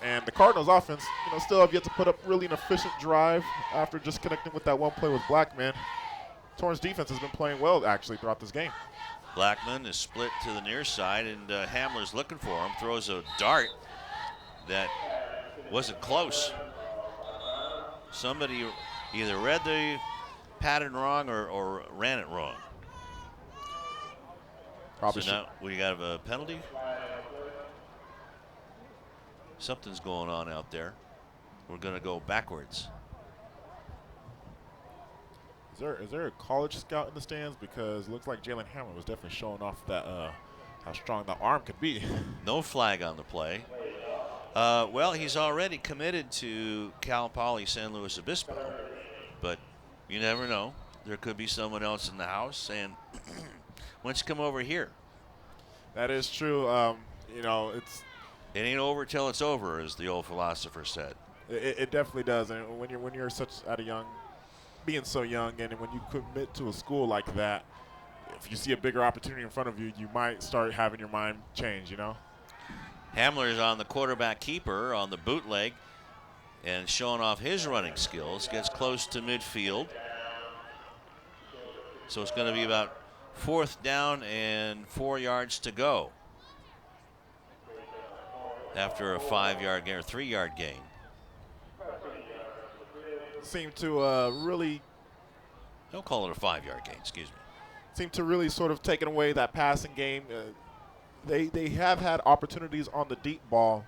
Speaker 7: And the Cardinals offense, still have yet to put up really an efficient drive after just connecting with that one play with Blackman. Torrance defense has been playing well, actually, throughout this game.
Speaker 1: Blackman is split to the near side, and Hamler's looking for him. Throws a dart that wasn't close. Somebody either read the pattern wrong or ran it wrong.
Speaker 7: Probably
Speaker 1: so now we got a penalty. Something's going on out there. We're going to go backwards.
Speaker 7: Is there a college scout in the stands? Because it looks like Jalen Hamler was definitely showing off that how strong that arm could be.
Speaker 1: No flag on the play. Well, he's already committed to Cal Poly San Luis Obispo, but you never know. There could be someone else in the house, and why don't you come over here?
Speaker 7: That is true. You know,
Speaker 1: it ain't over till it's over, as the old philosopher said.
Speaker 7: It definitely does, and when you're being so young, and when you commit to a school like that, if you see a bigger opportunity in front of you, you might start having your mind change, you know?
Speaker 1: Hamler is on the quarterback keeper on the bootleg and showing off his running skills. Gets close to midfield. So it's going to be about 4th down and 4 yards to go after a 5-yard gain or 3-yard gain.
Speaker 7: Seem to really...
Speaker 1: Don't call it a 5-yard gain, excuse me.
Speaker 7: Seem to really sort of taken away that passing game. They have had opportunities on the deep ball.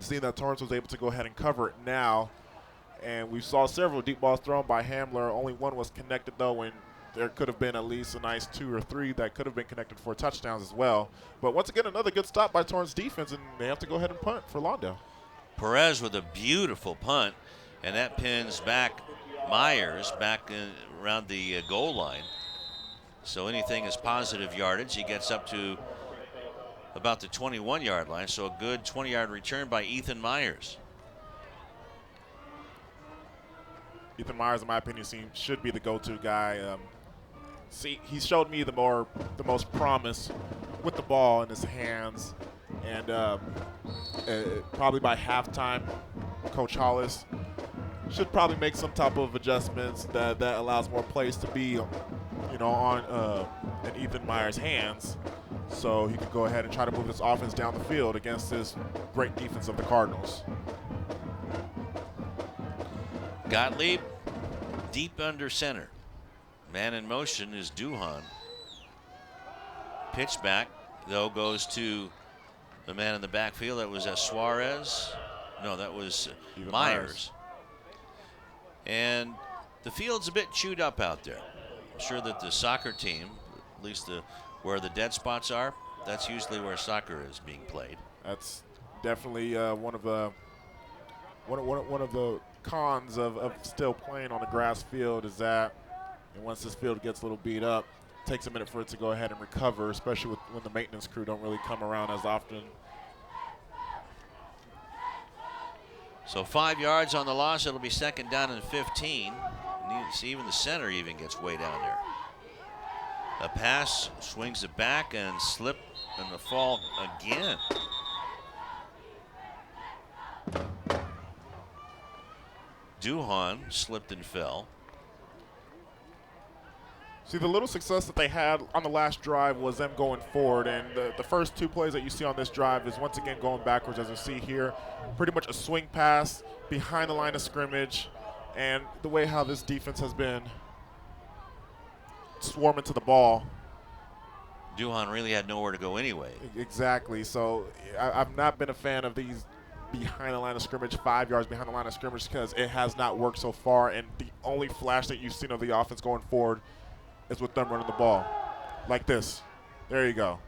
Speaker 7: Seeing that Torrance was able to go ahead and cover it now. And we saw several deep balls thrown by Hamler. Only one was connected, though, and there could have been at least a nice 2 or 3 that could have been connected for touchdowns as well. But once again, another good stop by Torrance defense, and they have to go ahead and punt for Lawndale.
Speaker 1: Perez with a beautiful punt, and that pins back Myers back around the goal line. So anything is positive yardage. He gets up to about the 21-yard line, so a good 20-yard return by Ethan Myers.
Speaker 7: Ethan Myers, in my opinion, should be the go-to guy. He showed me the most promise with the ball in his hands, and probably by halftime, Coach Hollis should probably make some type of adjustments that allows more plays to be, on in Ethan Myers' hands, so he can go ahead and try to move this offense down the field against this great defense of the Cardinals.
Speaker 1: Gottlieb deep under center. Man in motion is Duhan. Pitch back, though, goes to the man in the backfield. That was Suarez. No, that was Myers. And the field's a bit chewed up out there. I'm sure that the soccer team, at least where the dead spots are, that's usually where soccer is being played.
Speaker 7: That's definitely one of the cons of still playing on a grass field is that, and once this field gets a little beat up, it takes a minute for it to go ahead and recover, especially when the maintenance crew don't really come around as often.
Speaker 1: So 5 yards on the loss. It'll be 2nd down and 15. See, even the center even gets way down there. A pass, swings it back and slip and the fall again. Duhan slipped and fell.
Speaker 7: See, the little success that they had on the last drive was them going forward, and the first 2 plays that you see on this drive is once again going backwards, as you see here. Pretty much a swing pass behind the line of scrimmage, and the way how this defense has been swarming to the ball.
Speaker 1: Duhan really had nowhere to go anyway.
Speaker 7: Exactly. So I've not been a fan of these behind the line of scrimmage, 5 yards behind the line of scrimmage, because it has not worked so far, and the only flash that you've seen of the offense going forward is with them running the ball like this. There you go.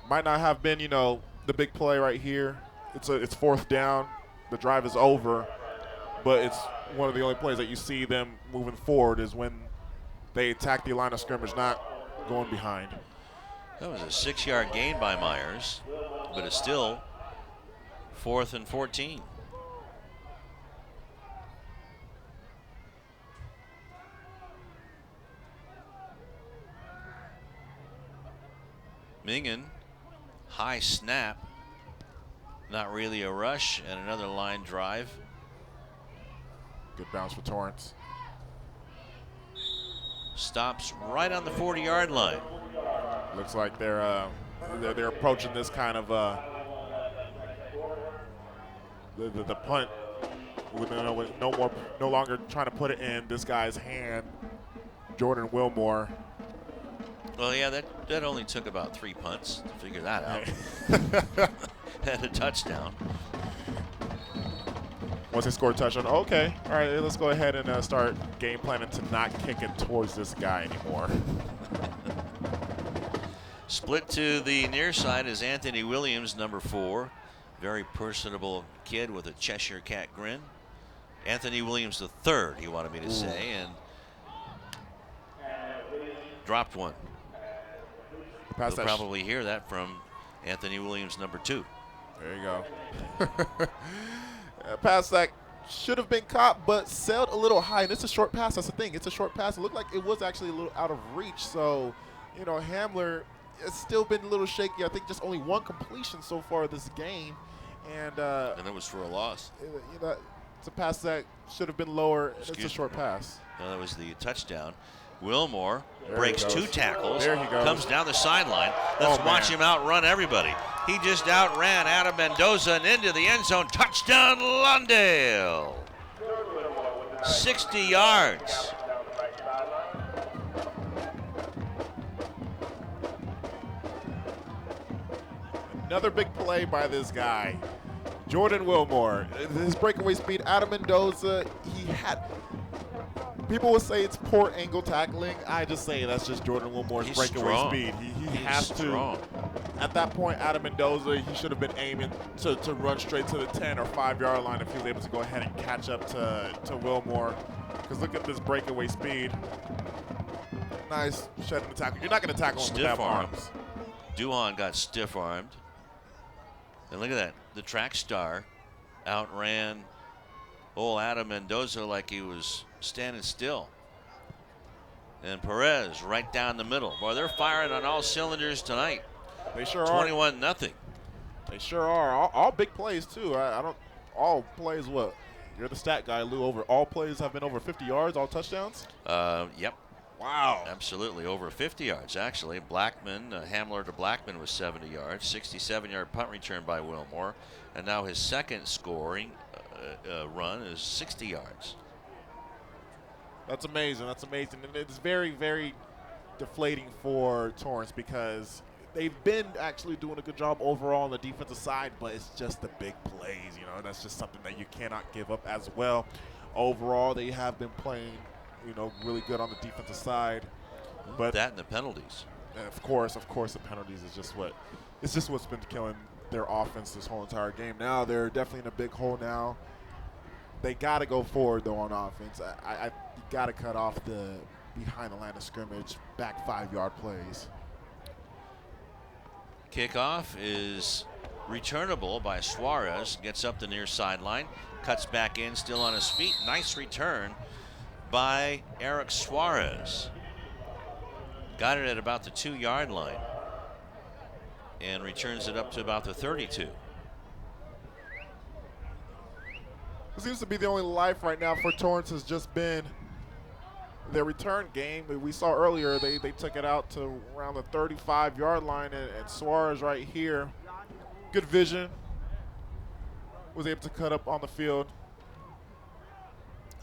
Speaker 7: Might not have been, the big play right here. It's 4th down. The drive is over, but it's one of the only plays that you see them moving forward is when they attack the line of scrimmage, not going behind.
Speaker 1: That was a 6-yard gain by Myers, but it's still 4th and 14. Mingen, high snap, not really a rush, and another line drive.
Speaker 7: Good bounce for Torrance.
Speaker 1: Stops right on the 40-yard line.
Speaker 7: Looks like they're approaching this kind of the punt with no longer trying to put it in this guy's hand, Jordan Wilmore.
Speaker 1: Well, yeah, that only took about 3 punts to figure that out. And a touchdown.
Speaker 7: Once they score a touchdown, okay, all right, let's go ahead and start game planning to not kick it towards this guy anymore.
Speaker 1: Split to the near side is Anthony Williams, number 4. Very personable kid with a Cheshire cat grin. Anthony Williams the third, he wanted me to say, and dropped one. You'll probably hear that from Anthony Williams, number 2.
Speaker 7: There you go. Pass that should have been caught, but sailed a little high. And it's a short pass. That's the thing. It's a short pass. It looked like it was actually a little out of reach. So, you know, Hamler has still been a little shaky. I think just only 1 completion so far this game. And
Speaker 1: it was for a loss.
Speaker 7: You know, it's a pass that should have been lower. It's a short pass.
Speaker 1: No, that was the touchdown. Wilmore breaks 2 tackles,
Speaker 7: there he goes.
Speaker 1: Comes down the sideline. Let's watch him outrun everybody. He just outran Adam Mendoza and into the end zone. Touchdown, Lawndale. 60 yards.
Speaker 7: Another big play by this guy, Jordan Wilmore. His breakaway speed, Adam Mendoza, people will say it's poor angle tackling. I just say that's just Jordan Wilmore's breakaway speed. He has to. At that point, Adam Mendoza, he should have been aiming to run straight to the 10 or 5-yard line if he was able to go ahead and catch up to Wilmore. Because look at this breakaway speed. Nice shedding the tackle. You're not going to tackle him with that arms.
Speaker 1: Duhan got stiff-armed. And look at that. The track star outran old Adam Mendoza like he was standing still. And Perez right down the middle. Boy, they're firing on all cylinders tonight.
Speaker 7: They sure
Speaker 1: 21-0.
Speaker 7: They sure are. All big plays, too. I don't. All plays what? You're the stat guy, Lou. All plays have been over 50 yards, all touchdowns?
Speaker 1: Yep.
Speaker 7: Wow.
Speaker 1: Absolutely. Over 50 yards, actually. Blackman, Hamler to Blackman was 70 yards. 67-yard punt return by Wilmore. And now his second scoring run is 60 yards.
Speaker 7: That's amazing. That's amazing. And it's very, very deflating for Torrance because they've been actually doing a good job overall on the defensive side, but it's just the big plays. You know, that's just something that you cannot give up as well. Overall, they have been playing, you know, really good on the defensive side. But
Speaker 1: that and the penalties.
Speaker 7: And of course, the penalties is just what's been killing their offense this whole entire game. Now they're definitely in a big hole now. They got to go forward, though, on offense. You got to cut off the behind the line of scrimmage, back 5-yard plays.
Speaker 1: Kickoff is returnable by Suarez. Gets up the near sideline, cuts back in, still on his feet. Nice return by Eric Suarez. Got it at about the 2-yard line and returns it up to about the 32.
Speaker 7: It seems to be the only life right now for Torrance has just been their return game. We saw earlier they took it out to around the 35-yard line, and Suarez right here, good vision, was able to cut up on the field.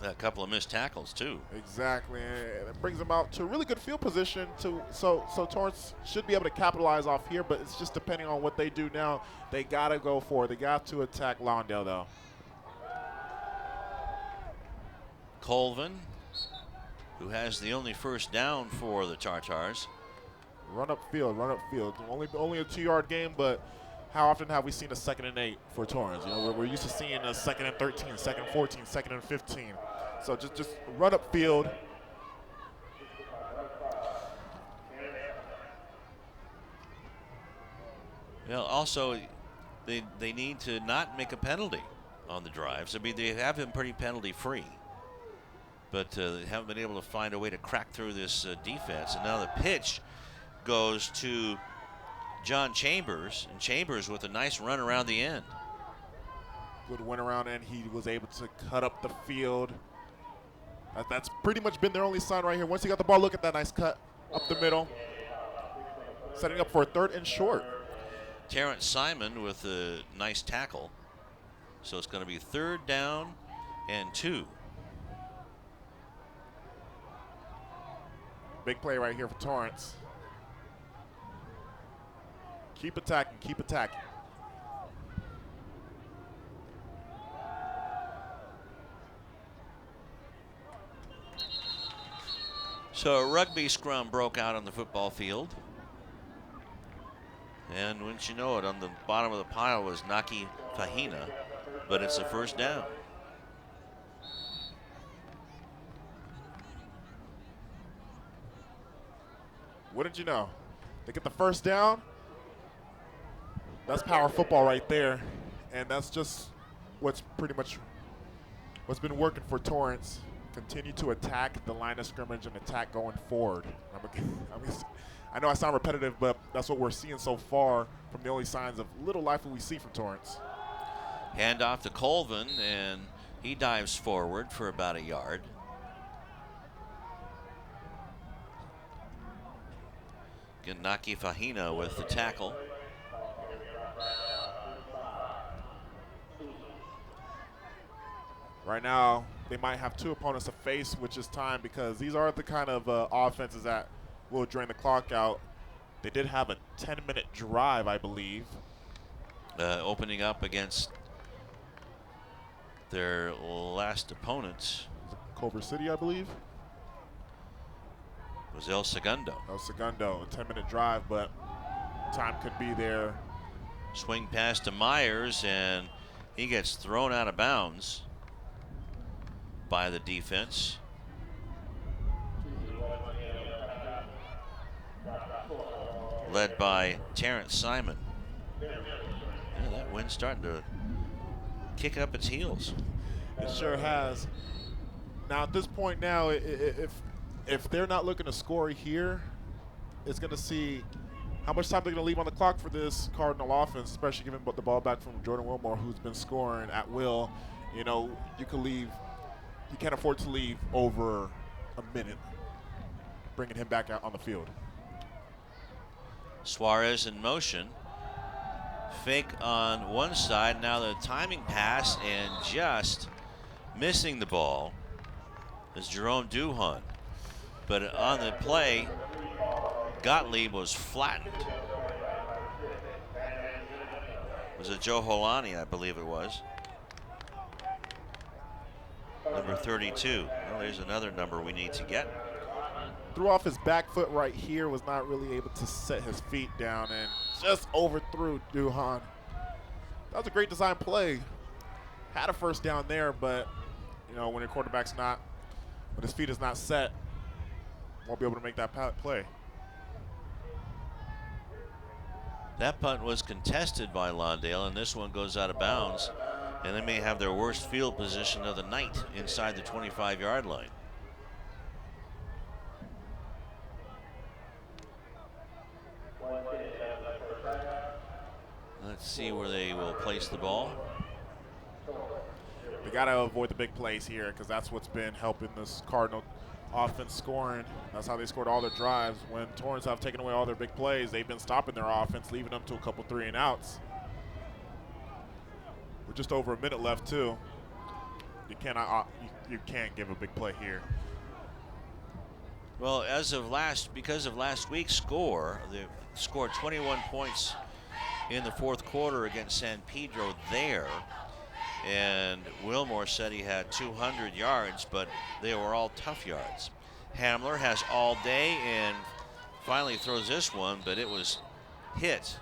Speaker 1: A couple of missed tackles too.
Speaker 7: Exactly, and it brings them out to a really good field position. So Torrance should be able to capitalize off here, but it's just depending on what they do now. They got to go for it. They got to attack Lawndale, though.
Speaker 1: Colvin, who has the only first down for the Tartars.
Speaker 7: Run up field. Only a 2-yard game, but how often have we seen a 2nd and 8 for Torrance? You know, we're used to seeing a 2nd and 13, 2nd and 14, 2nd and 15. So just run up field.
Speaker 1: Well, also, they need to not make a penalty on the drives. I mean, they have been pretty penalty free, but they haven't been able to find a way to crack through this defense. And now the pitch goes to John Chambers, and Chambers with a nice run around the end.
Speaker 7: Good win around, and he was able to cut up the field. That's pretty much been their only sign right here. Once he got the ball, look at that nice cut up the middle. setting up for a 3rd and short.
Speaker 1: Terrence Simon with a nice tackle. So it's going to be 3rd down and 2.
Speaker 7: Big play right here for Torrance. Keep attacking, keep attacking.
Speaker 1: So a rugby scrum broke out on the football field. And wouldn't you know it, on the bottom of the pile was Naki Fahina, but it's a 1st down.
Speaker 7: Wouldn't you know? They get the 1st down. That's power football right there. And that's just what's pretty much what's been working for Torrance. Continue to attack the line of scrimmage and attack going forward. I know I sound repetitive, but that's what we're seeing so far from the only signs of little life that we see from Torrance.
Speaker 1: Hand off to Colvin, and he dives forward for about a yard. Again, Naki Fahina with the tackle.
Speaker 7: Right now, they might have 2 opponents to face, which is time, because these are the kind of offenses that will drain the clock out. They did have a 10-minute drive, I believe.
Speaker 1: Opening up against their last opponent.
Speaker 7: Culver City, I believe.
Speaker 1: Was El Segundo.
Speaker 7: El Segundo, a 10-minute drive, but time could be there.
Speaker 1: Swing pass to Myers, and he gets thrown out of bounds by the defense. Led by Terrence Simon. Yeah, that wind's starting to kick up its heels.
Speaker 7: It sure has. Now at this point now, if they're not looking to score here, it's going to see how much time they're going to leave on the clock for this Cardinal offense, especially given the ball back from Jordan Wilmore, who's been scoring at will. You know, you can't afford to leave over a minute, bringing him back out on the field.
Speaker 1: Suarez in motion. Fake on one side. Now the timing pass and just missing the ball is Jerome Duhon. But on the play, Gottlieb was flattened. Was it Joe Holani, I believe it was. Number 32. Well, there's another number we need to get.
Speaker 7: Threw off his back foot right here, was not really able to set his feet down, and just overthrew Duhon. That was a great design play. Had a 1st down there, but you know, when your quarterback's not, when his feet is not set, won't be able to make that play.
Speaker 1: That punt was contested by Lawndale, and this one goes out of bounds, and they may have their worst field position of the night inside the 25-yard line. Let's see where they will place the ball.
Speaker 7: They got to avoid the big plays here, because that's what's been helping this Cardinal offense scoring. That's how they scored all their drives. When Torrance have taken away all their big plays, they've been stopping their offense, leaving them to a couple 3-and-outs. With just over a minute left, too. You can't give a big play here.
Speaker 1: Well, because of last week's score, they scored 21 points in the 4th quarter against San Pedro there. And Wilmore said he had 200 yards, but they were all tough yards. Hamler has all day and finally throws this one, but it was hit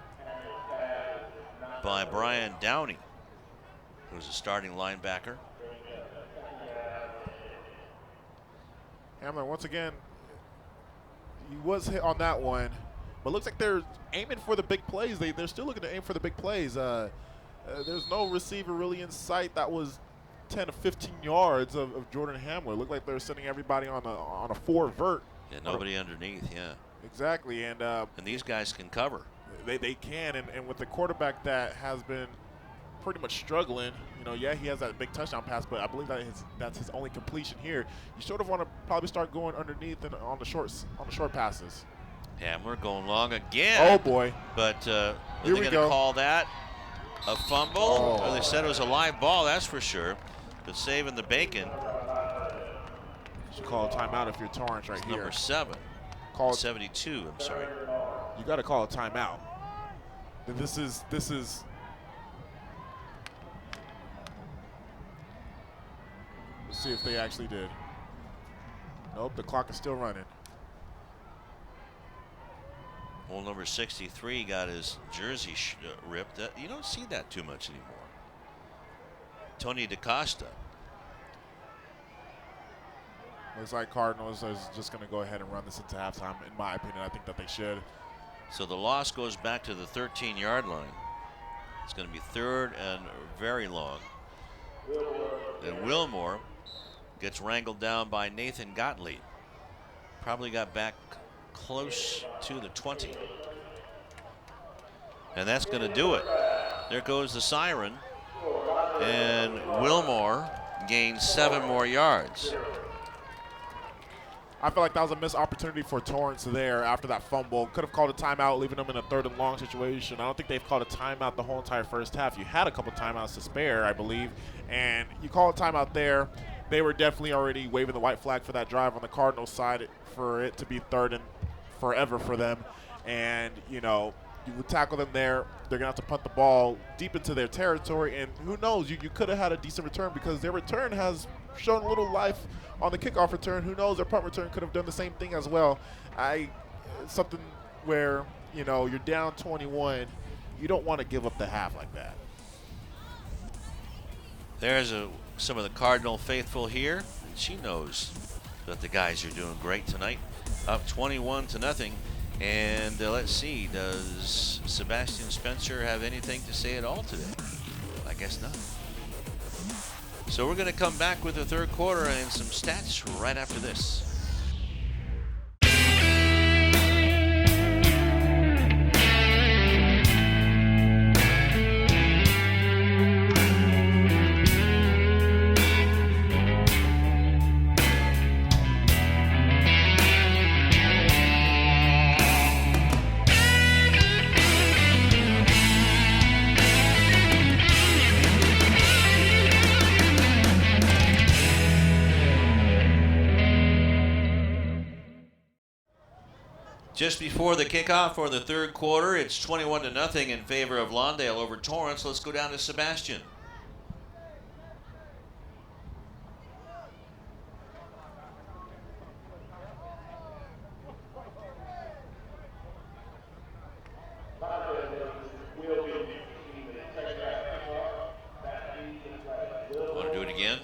Speaker 1: by Brian Downey, who's a starting linebacker.
Speaker 7: Hamler, once again, he was hit on that one, but looks like they're aiming for the big plays. They're still looking to aim for the big plays. There's no receiver really in sight. That was 10 to 15 yards of Jordan Hamler. Looked like they're sending everybody on a 4 vert.
Speaker 1: Yeah, nobody underneath, yeah.
Speaker 7: Exactly, and
Speaker 1: these guys can cover.
Speaker 7: They can, and with the quarterback that has been pretty much struggling, you know, yeah, he has that big touchdown pass, but I believe that's his only completion here. You sort of want to probably start going underneath and on the short passes.
Speaker 1: Hamler going long again.
Speaker 7: Oh, boy.
Speaker 1: But are they
Speaker 7: Here we
Speaker 1: going to
Speaker 7: go.
Speaker 1: call that a fumble?
Speaker 7: Oh.
Speaker 1: Well, they said it was a live ball, that's for sure. But saving the bacon.
Speaker 7: Should call a timeout if you're Torrance right here.
Speaker 1: Number 7.
Speaker 7: Call it.
Speaker 1: 72, I'm sorry.
Speaker 7: You got to call a timeout. This is. Let's see if they actually did. Nope, the clock is still running.
Speaker 1: Well, number 63 got his jersey ripped. You don't see that too much anymore. Tony DaCosta.
Speaker 7: Looks like Cardinals is just going to go ahead and run this into halftime. In my opinion, I think that they should.
Speaker 1: So the loss goes back to the 13-yard line. It's going to be 3rd and very long. And Wilmore gets wrangled down by Nathan Gottlieb. Probably got back close to the 20. And that's going to do it. There goes the siren. And Wilmore gains 7 more yards.
Speaker 7: I feel like that was a missed opportunity for Torrance there after that fumble. Could have called a timeout, leaving them in a 3rd and long situation. I don't think they've called a timeout the whole entire first half. You had a couple timeouts to spare, I believe, and you call a timeout there. They were definitely already waving the white flag for that drive on the Cardinals side for it to be 3rd and forever for them. And, you know, you would tackle them there. They're going to have to punt the ball deep into their territory. And who knows, you could have had a decent return because their return has shown a little life on the kickoff return. Who knows, their punt return could have done the same thing as well. Something where, you know, you're down 21. You don't want to give up the half like that.
Speaker 1: There's some of the Cardinal faithful here. She knows that the guys are doing great tonight. Up 21-0. And let's see, does Sebastian Spencer have anything to say at all today? I guess not. So we're going to come back with the 3rd quarter and some stats right after this. Just before the kickoff for the 3rd quarter, it's 21-0 in favor of Lawndale over Torrance. Let's go down to Sebastian. Want to do it again?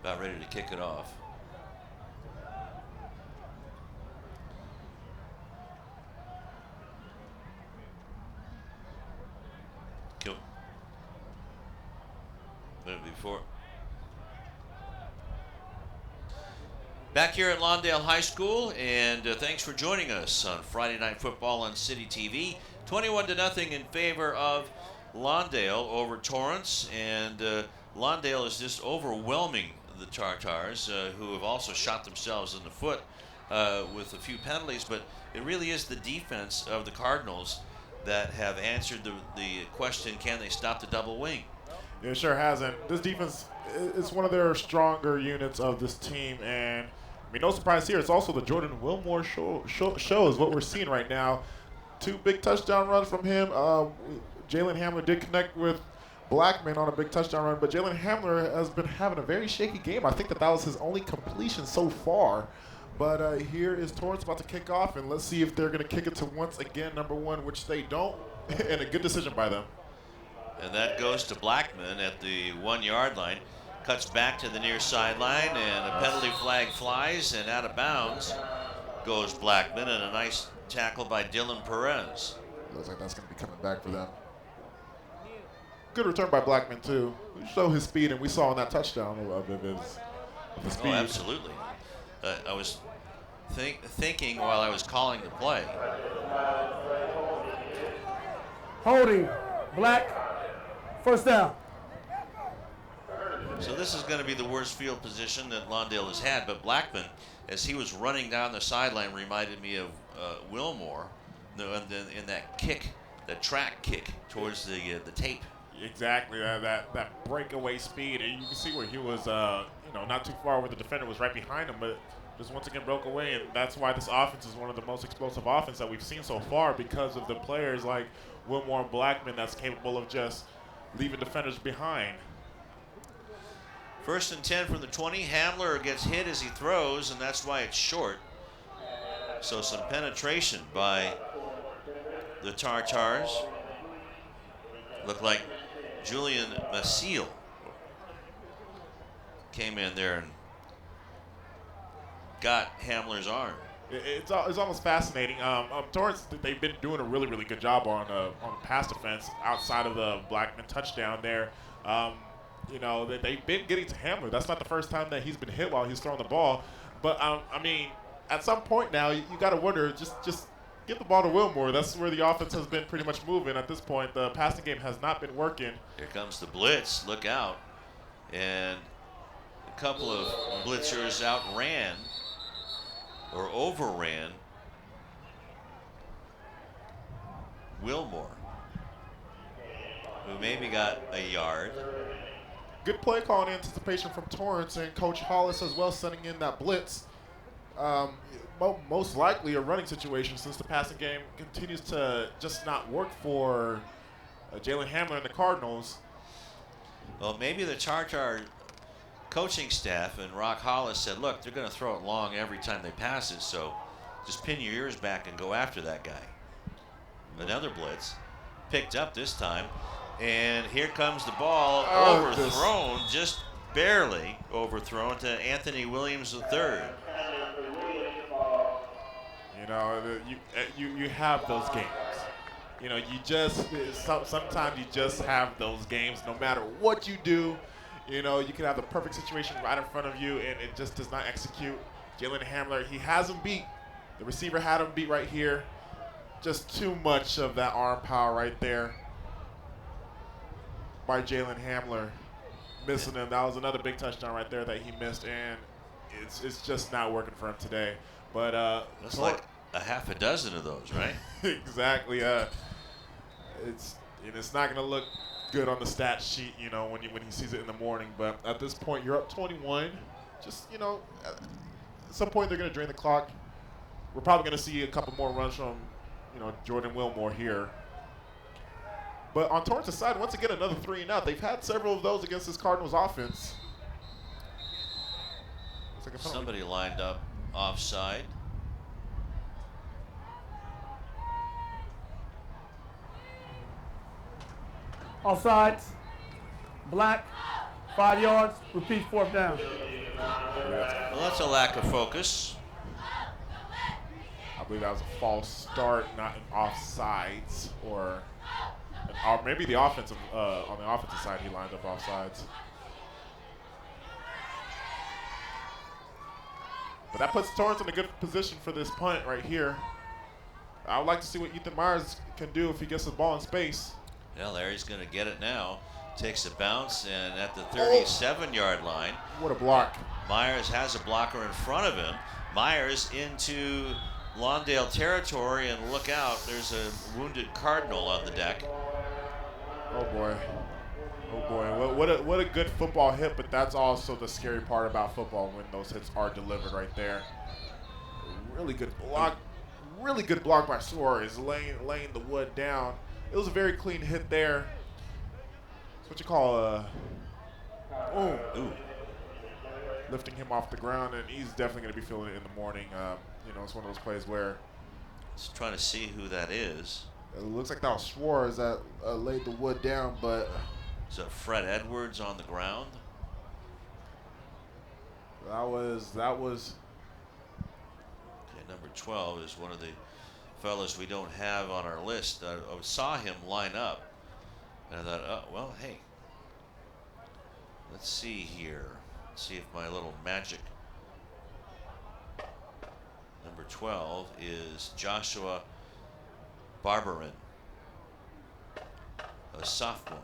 Speaker 1: About ready to kick it off. Before. Back here at Lawndale High School, and thanks for joining us on Friday Night Football on CityTV. 21-0 in favor of Lawndale over Torrance, and Lawndale is just overwhelming the Tartars, who have also shot themselves in the foot with a few penalties, but it really is the defense of the Cardinals that have answered the question, can they stop the double wing?
Speaker 7: It sure hasn't. This defense is one of their stronger units of this team, and I mean, no surprise here. It's also the Jordan Wilmore show is what we're seeing right now. 2 big touchdown runs from him. Jalen Hamler did connect with Blackman on a big touchdown run, but Jalen Hamler has been having a very shaky game. I think that was his only completion so far. But here is Torrance about to kick off, and let's see if they're going to kick it to once again number 1, which they don't, and a good decision by them.
Speaker 1: And that goes to Blackman at the 1-yard line. Cuts back to the near sideline, and a penalty flag flies, and out of bounds goes Blackman, and a nice tackle by Dylan Perez.
Speaker 7: Looks like that's going to be coming back for them. Good return by Blackman, too. We show his speed, and we saw in that touchdown of the speed.
Speaker 1: Oh, absolutely. I was thinking while I was calling the play.
Speaker 8: Holding. Black. First down.
Speaker 1: So this is going to be the worst field position that Lawndale has had, but Blackman, as he was running down the sideline, reminded me of Wilmore in that kick, that track kick towards the tape.
Speaker 7: Exactly, that breakaway speed, and you can see where he was, not too far where the defender was right behind him, but just once again broke away, and that's why this offense is one of the most explosive offense that we've seen so far, because of the players like Wilmore and Blackman that's capable of just leaving defenders behind.
Speaker 1: 1st and 10 from the 20. Hamler gets hit as he throws, and that's why it's short. So some penetration by the Tartars. Looked like Julian Masil came in there and got Hamler's arm.
Speaker 7: It's almost fascinating. Torrance, they've been doing a really, really good job on pass defense outside of the Blackman touchdown there. They've been getting to Hamler. That's not the first time that he's been hit while he's throwing the ball. But, at some point now, you got to wonder, just get the ball to Wilmore. That's where the offense has been pretty much moving at this point. The passing game has not been working.
Speaker 1: Here comes the blitz. Look out. And a couple of blitzers outran or overran Wilmore, who maybe got a yard.
Speaker 7: Good play call and anticipation from Torrance and Coach Hollis as well, sending in that blitz. Most likely a running situation, since the passing game continues to just not work for Jalen Hamler and the Cardinals.
Speaker 1: Well, maybe the Tartar coaching staff and Rock Hollis said, look, they're going to throw it long every time they pass it, so just pin your ears back and go after that guy. Another blitz picked up this time, and here comes the ball overthrown, just barely overthrown, to Anthony Williams III.
Speaker 7: You have those games. Sometimes you just have those games. No matter what you do, you can have the perfect situation right in front of you, and it just does not execute. Jalen Hamler, he has him beat. The receiver had him beat right here. Just too much of that arm power right there by Jalen Hamler, missing him. That was another big touchdown right there that he missed, and it's just not working for him today. But
Speaker 1: that's like a half a dozen of those, right?
Speaker 7: Exactly. It's not going to look good on the stat sheet, when he sees it in the morning. But at this point, you're up 21. Just at some point they're going to drain the clock. We're probably going to see a couple more runs from Jordan Wilmore here. But on Torrance's side, once again, another 3 and out. They've had several of those against this Cardinals offense.
Speaker 1: Somebody lined up offside.
Speaker 8: Offsides. Black. 5 yards. Repeat, 4th down.
Speaker 1: Well, that's a lack of focus.
Speaker 7: I believe that was a false start, not an offsides, or maybe the offensive on the offensive side he lined up offsides. But that puts Torrance in a good position for this punt right here. I would like to see what Ethan Myers can do if he gets the ball in space.
Speaker 1: Yeah, Larry's going to get it now. Takes a bounce, and at the 37-yard line.
Speaker 7: What a block.
Speaker 1: Myers has a blocker in front of him. Myers into Lawndale territory, and look out, there's a wounded Cardinal on the deck.
Speaker 7: Oh boy. Oh boy. What a good football hit, but that's also the scary part about football when those hits are delivered right there. Really good block. Really good block by Suarez, laying the wood down. It was a very clean hit there. It's what you call lifting him off the ground, and he's definitely going to be feeling it in the morning. It's one of those plays where
Speaker 1: just trying to see who that is.
Speaker 2: It looks like that was Suarez that laid the wood down, but
Speaker 1: is that Fred Edwards on the ground?
Speaker 7: That was.
Speaker 1: Okay, number 12 is one of the fellas we don't have on our list. I saw him line up, and I thought, oh, well, hey, let's see here. See if my little magic. Number 12 is Joshua Barberin. a sophomore.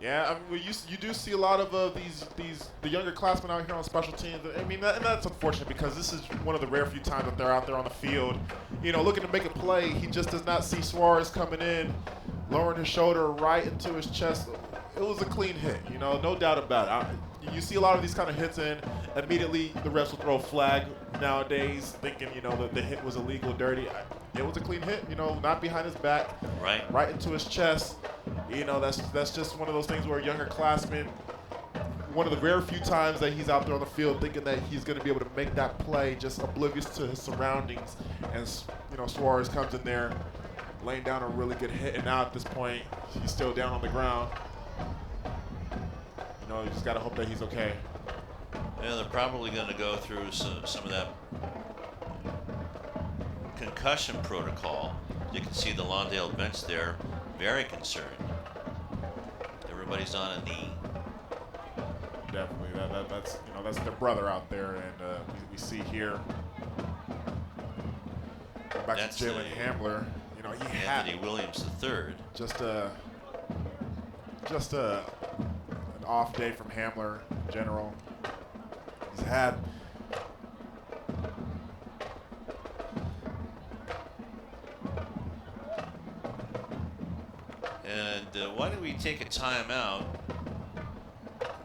Speaker 2: Yeah, I mean, you do see a lot of the younger classmen out here on special teams. I mean, and that's unfortunate because this is one of the rare few times that they're out there on the field, looking to make a play. He just does not see Suarez coming in, lowering his shoulder right into his chest. It was a clean hit, no doubt about it. You see a lot of these kind of hits in, immediately the refs will throw a flag nowadays, thinking that the hit was illegal, dirty. It was a clean hit, not behind his back, right into his chest. That's just one of those things where a younger classman, one of the rare few times that he's out there on the field thinking that he's going to be able to make that play, just oblivious to his surroundings. And Suarez comes in there, laying down a really good hit, and now at this point, he's still down on the ground. You just got to hope that he's okay.
Speaker 1: Yeah, they're probably going to go through some of that concussion protocol. You can see the Lawndale bench there, very concerned. Everybody's on a knee.
Speaker 2: Definitely, that's their brother out there, and we see here. Going back
Speaker 1: That's
Speaker 2: to Jalen Hamler, he
Speaker 1: Anthony Williams III.
Speaker 2: Just an off day from Hamler in general. He's had.
Speaker 1: And why don't we take a timeout?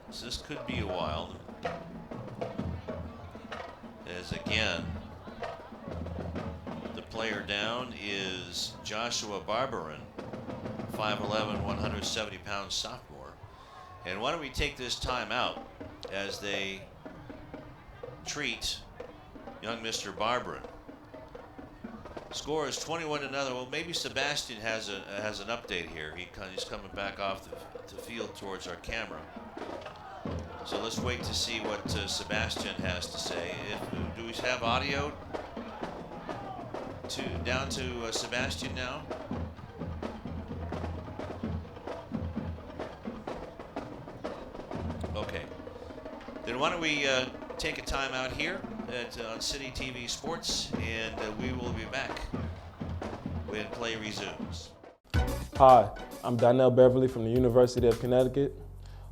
Speaker 1: So this could be a while. As again, the player down is Joshua Barberin, 5'11", 170-pound sophomore. And why don't we take this timeout as they treat young Mr. Barberin. Score is 21-0. Well, maybe Sebastian has an update here. He's coming back off the field towards our camera. So let's wait to see what Sebastian has to say. Do we have audio down to Sebastian now? Okay. Then why don't we take a time out here on CityTV Sports, and we will be back when play resumes.
Speaker 4: Hi, I'm Donnell Beverly from the University of Connecticut,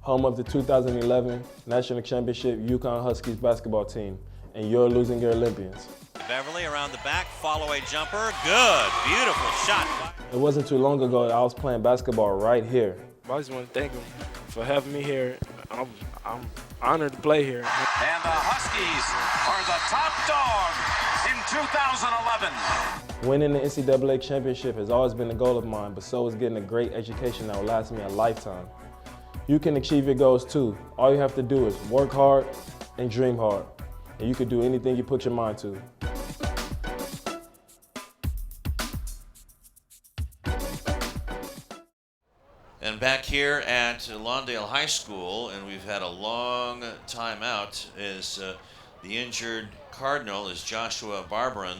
Speaker 4: home of the 2011 National Championship UConn Huskies basketball team, and you're losing your Olympians.
Speaker 1: Beverly around the back, follow-away jumper, good, beautiful shot.
Speaker 4: It wasn't too long ago that I was playing basketball right here.
Speaker 5: I just want to thank him for having me here. I'm honored to play here.
Speaker 6: And the Huskies are the top dog in 2011.
Speaker 4: Winning the NCAA championship has always been a goal of mine, but so is getting a great education that will last me a lifetime. You can achieve your goals too. All you have to do is work hard and dream hard, and you can do anything you put your mind to.
Speaker 1: And back here at Lawndale High School, and we've had a long time out, is the injured Cardinal is Joshua Barberin,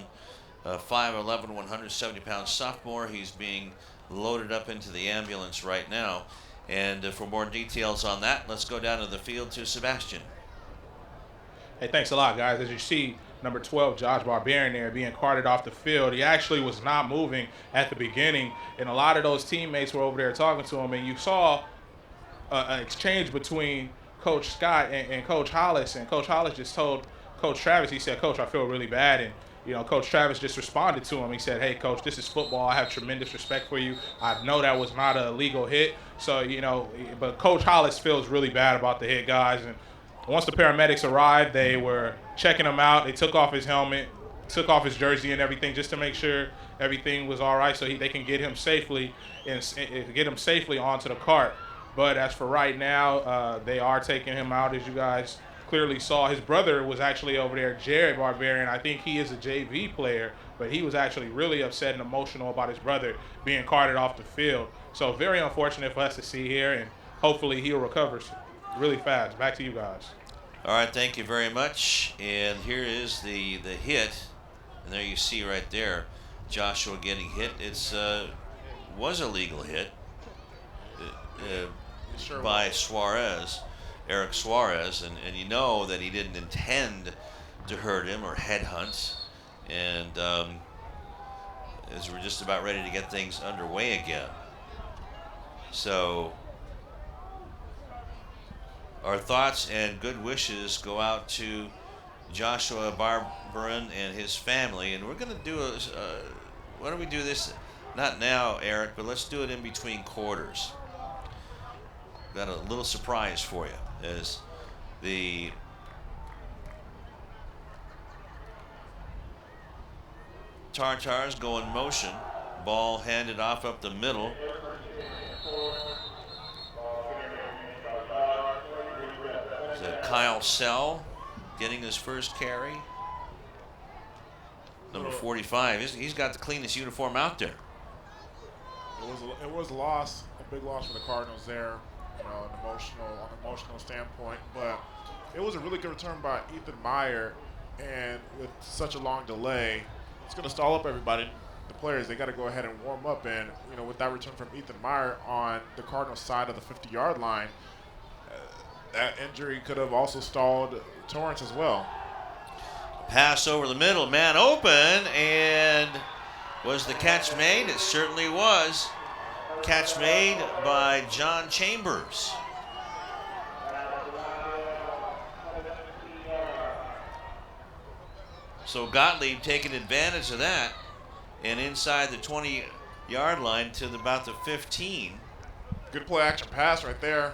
Speaker 1: 5'11", 170-pound sophomore. He's being loaded up into the ambulance right now. And for more details on that, let's go down to the field to Sebastian.
Speaker 3: Hey, thanks a lot, guys. As you see, number 12, Josh Barberin there being carted off the field. He actually was not moving at the beginning, and a lot of those teammates were over there talking to him, and you saw an exchange between Coach Scott and Coach Hollis, and Coach Hollis just told Coach Travis, he said, "Coach, I feel really bad," and Coach Travis just responded to him. He said, "Hey, Coach, this is football. I have tremendous respect for you. I know that was not a legal hit." So, but Coach Hollis feels really bad about the hit, guys. And once the paramedics arrived, they were checking him out. They took off his helmet, took off his jersey and everything just to make sure everything was all right so they can get him safely onto the cart. But as for right now, they are taking him out, as you guys clearly saw. His brother was actually over there, Jared Barberin. I think he is a JV player, but he was actually really upset and emotional about his brother being carted off the field. So very unfortunate for us to see here, and hopefully he'll recover really fast. Back to you guys.
Speaker 1: All right, thank you very much. And here is the hit, and there you see right there, Joshua getting hit. It's was a legal hit by Suarez, Eric Suarez, and you know that he didn't intend to hurt him or headhunt. And as we're just about ready to get things underway again. So our thoughts and good wishes go out to Joshua Barbarin and his family. And we're going to do why don't we do this, not now, Eric, but let's do it in between quarters. Got a little surprise for you as the Tartars go in motion. Ball handed off up the middle. Is that Kyle Sell getting his first carry? Number 45. He's got the cleanest uniform out there.
Speaker 7: It was a loss, a big loss for the Cardinals there, on an emotional standpoint. But it was a really good return by Ethan Meyer, and with such a long delay, it's going to stall up everybody. The players, they got to go ahead and warm up. And with that return from Ethan Meyer on the Cardinals side of the 50-yard line, that injury could have also stalled Torrance as well.
Speaker 1: Pass over the middle, man open, and was the catch made? It certainly was. Catch made by John Chambers. So Gottlieb taking advantage of that, and inside the 20-yard line to about the 15.
Speaker 7: Good play action pass right there.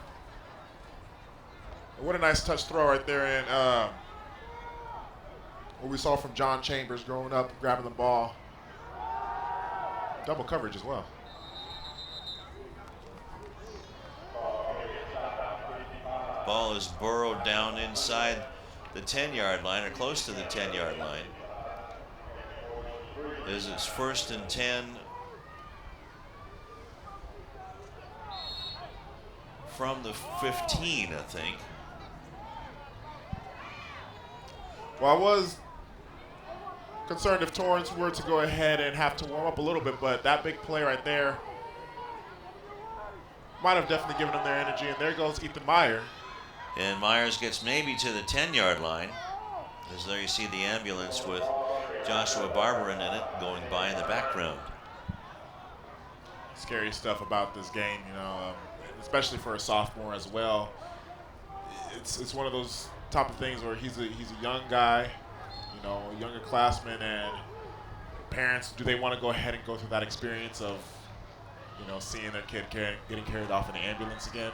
Speaker 7: What a nice touch throw right there, and what we saw from John Chambers growing up, grabbing the ball. Double coverage as well.
Speaker 1: Ball is burrowed down inside the 10-yard line, or close to the 10-yard line. As it's 1st and 10 from the 15, I think.
Speaker 7: Well, I was concerned if Torrance were to go ahead and have to warm up a little bit, but that big play right there might have definitely given them their energy. And there goes Ethan Meyer.
Speaker 1: And Myers gets maybe to the 10-yard line, as there you see the ambulance with Joshua Barbarin in it going by in the background.
Speaker 7: Scary stuff about this game, especially for a sophomore as well. It's one of those type of things where he's a young guy, a younger classman, and parents, do they want to go ahead and go through that experience of, seeing their kid getting carried off in the ambulance again?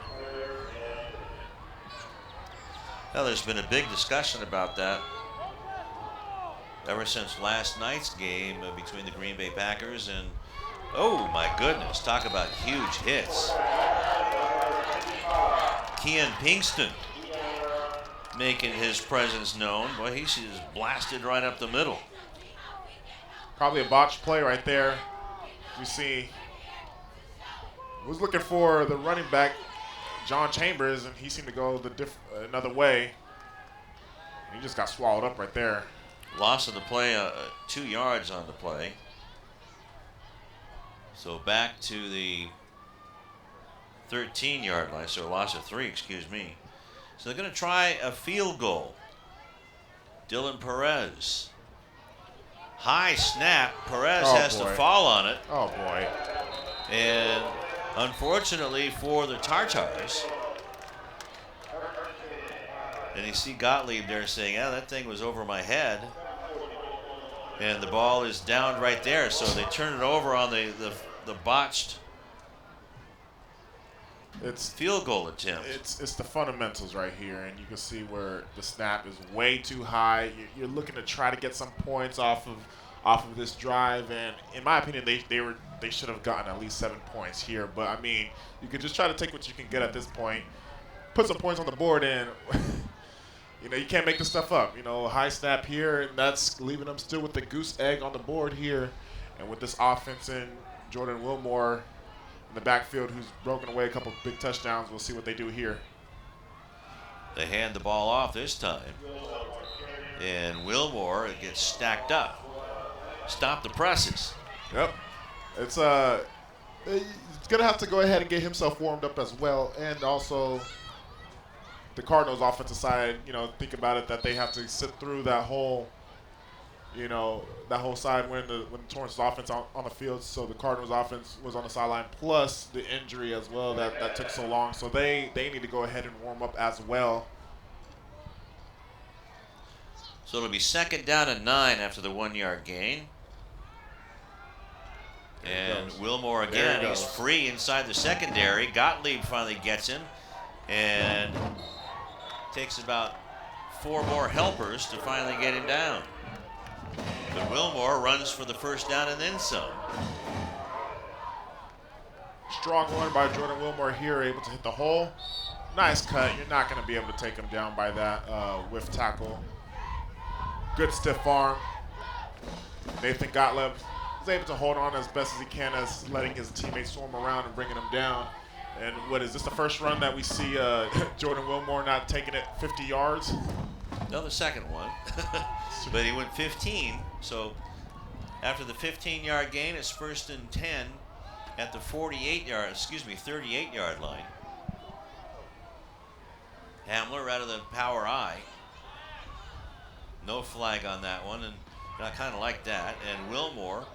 Speaker 1: Well, there's been a big discussion about that ever since last night's game between the Green Bay Packers and, oh my goodness, talk about huge hits. Kean Pinkston making his presence known. Boy, he's just blasted right up the middle.
Speaker 7: Probably a botched play right there. You see, was looking for the running back, John Chambers, and he seemed to go another way. He just got swallowed up right there.
Speaker 1: Loss of the play, 2 yards on the play. So back to the 13-yard line, so a loss of 3, excuse me. So they're going to try a field goal. Dylan Perez. High snap. Perez has to fall on it.
Speaker 7: Oh, boy.
Speaker 1: And unfortunately for the Tartars, and you see Gottlieb there saying, yeah, that thing was over my head. And the ball is down right there. So they turn it over on the botched field goal attempt.
Speaker 7: It's the fundamentals right here, and you can see where the snap is way too high. You're looking to try to get some points off of this drive, and in my opinion, they should have gotten at least 7 points here. But I mean, you could just try to take what you can get at this point, put some points on the board, and you can't make this stuff up. High snap here, and that's leaving them still with the goose egg on the board here, and with this offense and Jordan Wilmore in the backfield, who's broken away a couple big touchdowns. We'll see what they do here.
Speaker 1: They hand the ball off this time, and Wilmore gets stacked up. Stop the presses.
Speaker 7: Yep. It's gonna have to go ahead and get himself warmed up as well, and also the Cardinals' offensive side. Think about it, that they have to sit through that whole you know, that whole side when the Torrance offense on the field, so the Cardinals offense was on the sideline, plus the injury as well that took so long. So they need to go ahead and warm up as well.
Speaker 1: So it'll be 2nd down and 9 after the 1-yard gain. And Wilmore again, he's free inside the secondary. Gottlieb finally gets him and takes about 4 more helpers to finally get him down. But Wilmore runs for the 1st down and then some.
Speaker 7: Strong run by Jordan Wilmore here, able to hit the hole. Nice cut. You're not going to be able to take him down by that whiff tackle. Good stiff arm. Nathan Gottlieb was able to hold on as best as he can, as letting his teammates swarm around and bringing him down. And what is this, the first run that we see Jordan Wilmore not taking it 50 yards?
Speaker 1: No, the second one. But he went 15. So after the 15-yard gain, it's 1st and 10 at the 38-yard line. Hamler out of the power I. No flag on that one, and I kind of like that. And Wilmore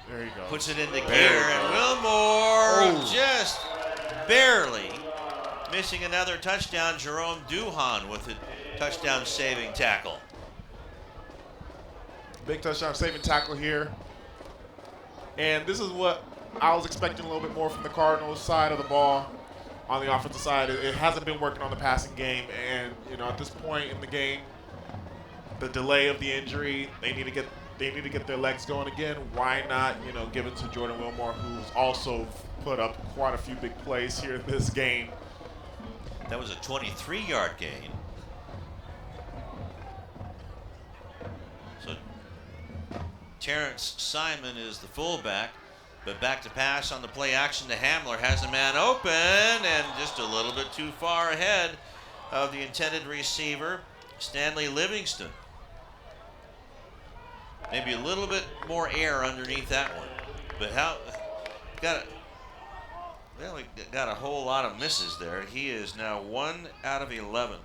Speaker 7: there you go.
Speaker 1: Puts it into gear, and Wilmore just barely missing another touchdown. Jerome Duhan with a touchdown-saving tackle.
Speaker 7: Big touchdown saving tackle here. And this is what I was expecting a little bit more from the Cardinals side of the ball. On the offensive side, it hasn't been working on the passing game, and you know, at this point in the game, the delay of the injury, they need to get their legs going again. Why not, you know, give it to Jordan Wilmore, who's also put up quite a few big plays here in this game.
Speaker 1: That was a 23-yard gain. So Terrence Simon is the fullback, but back to pass on the play action to Hamler. Has a man open and just a little bit too far ahead of the intended receiver, Stanley Livingston. Maybe a little bit more air underneath that one. But we got a whole lot of misses there. He is now 1 out of 11.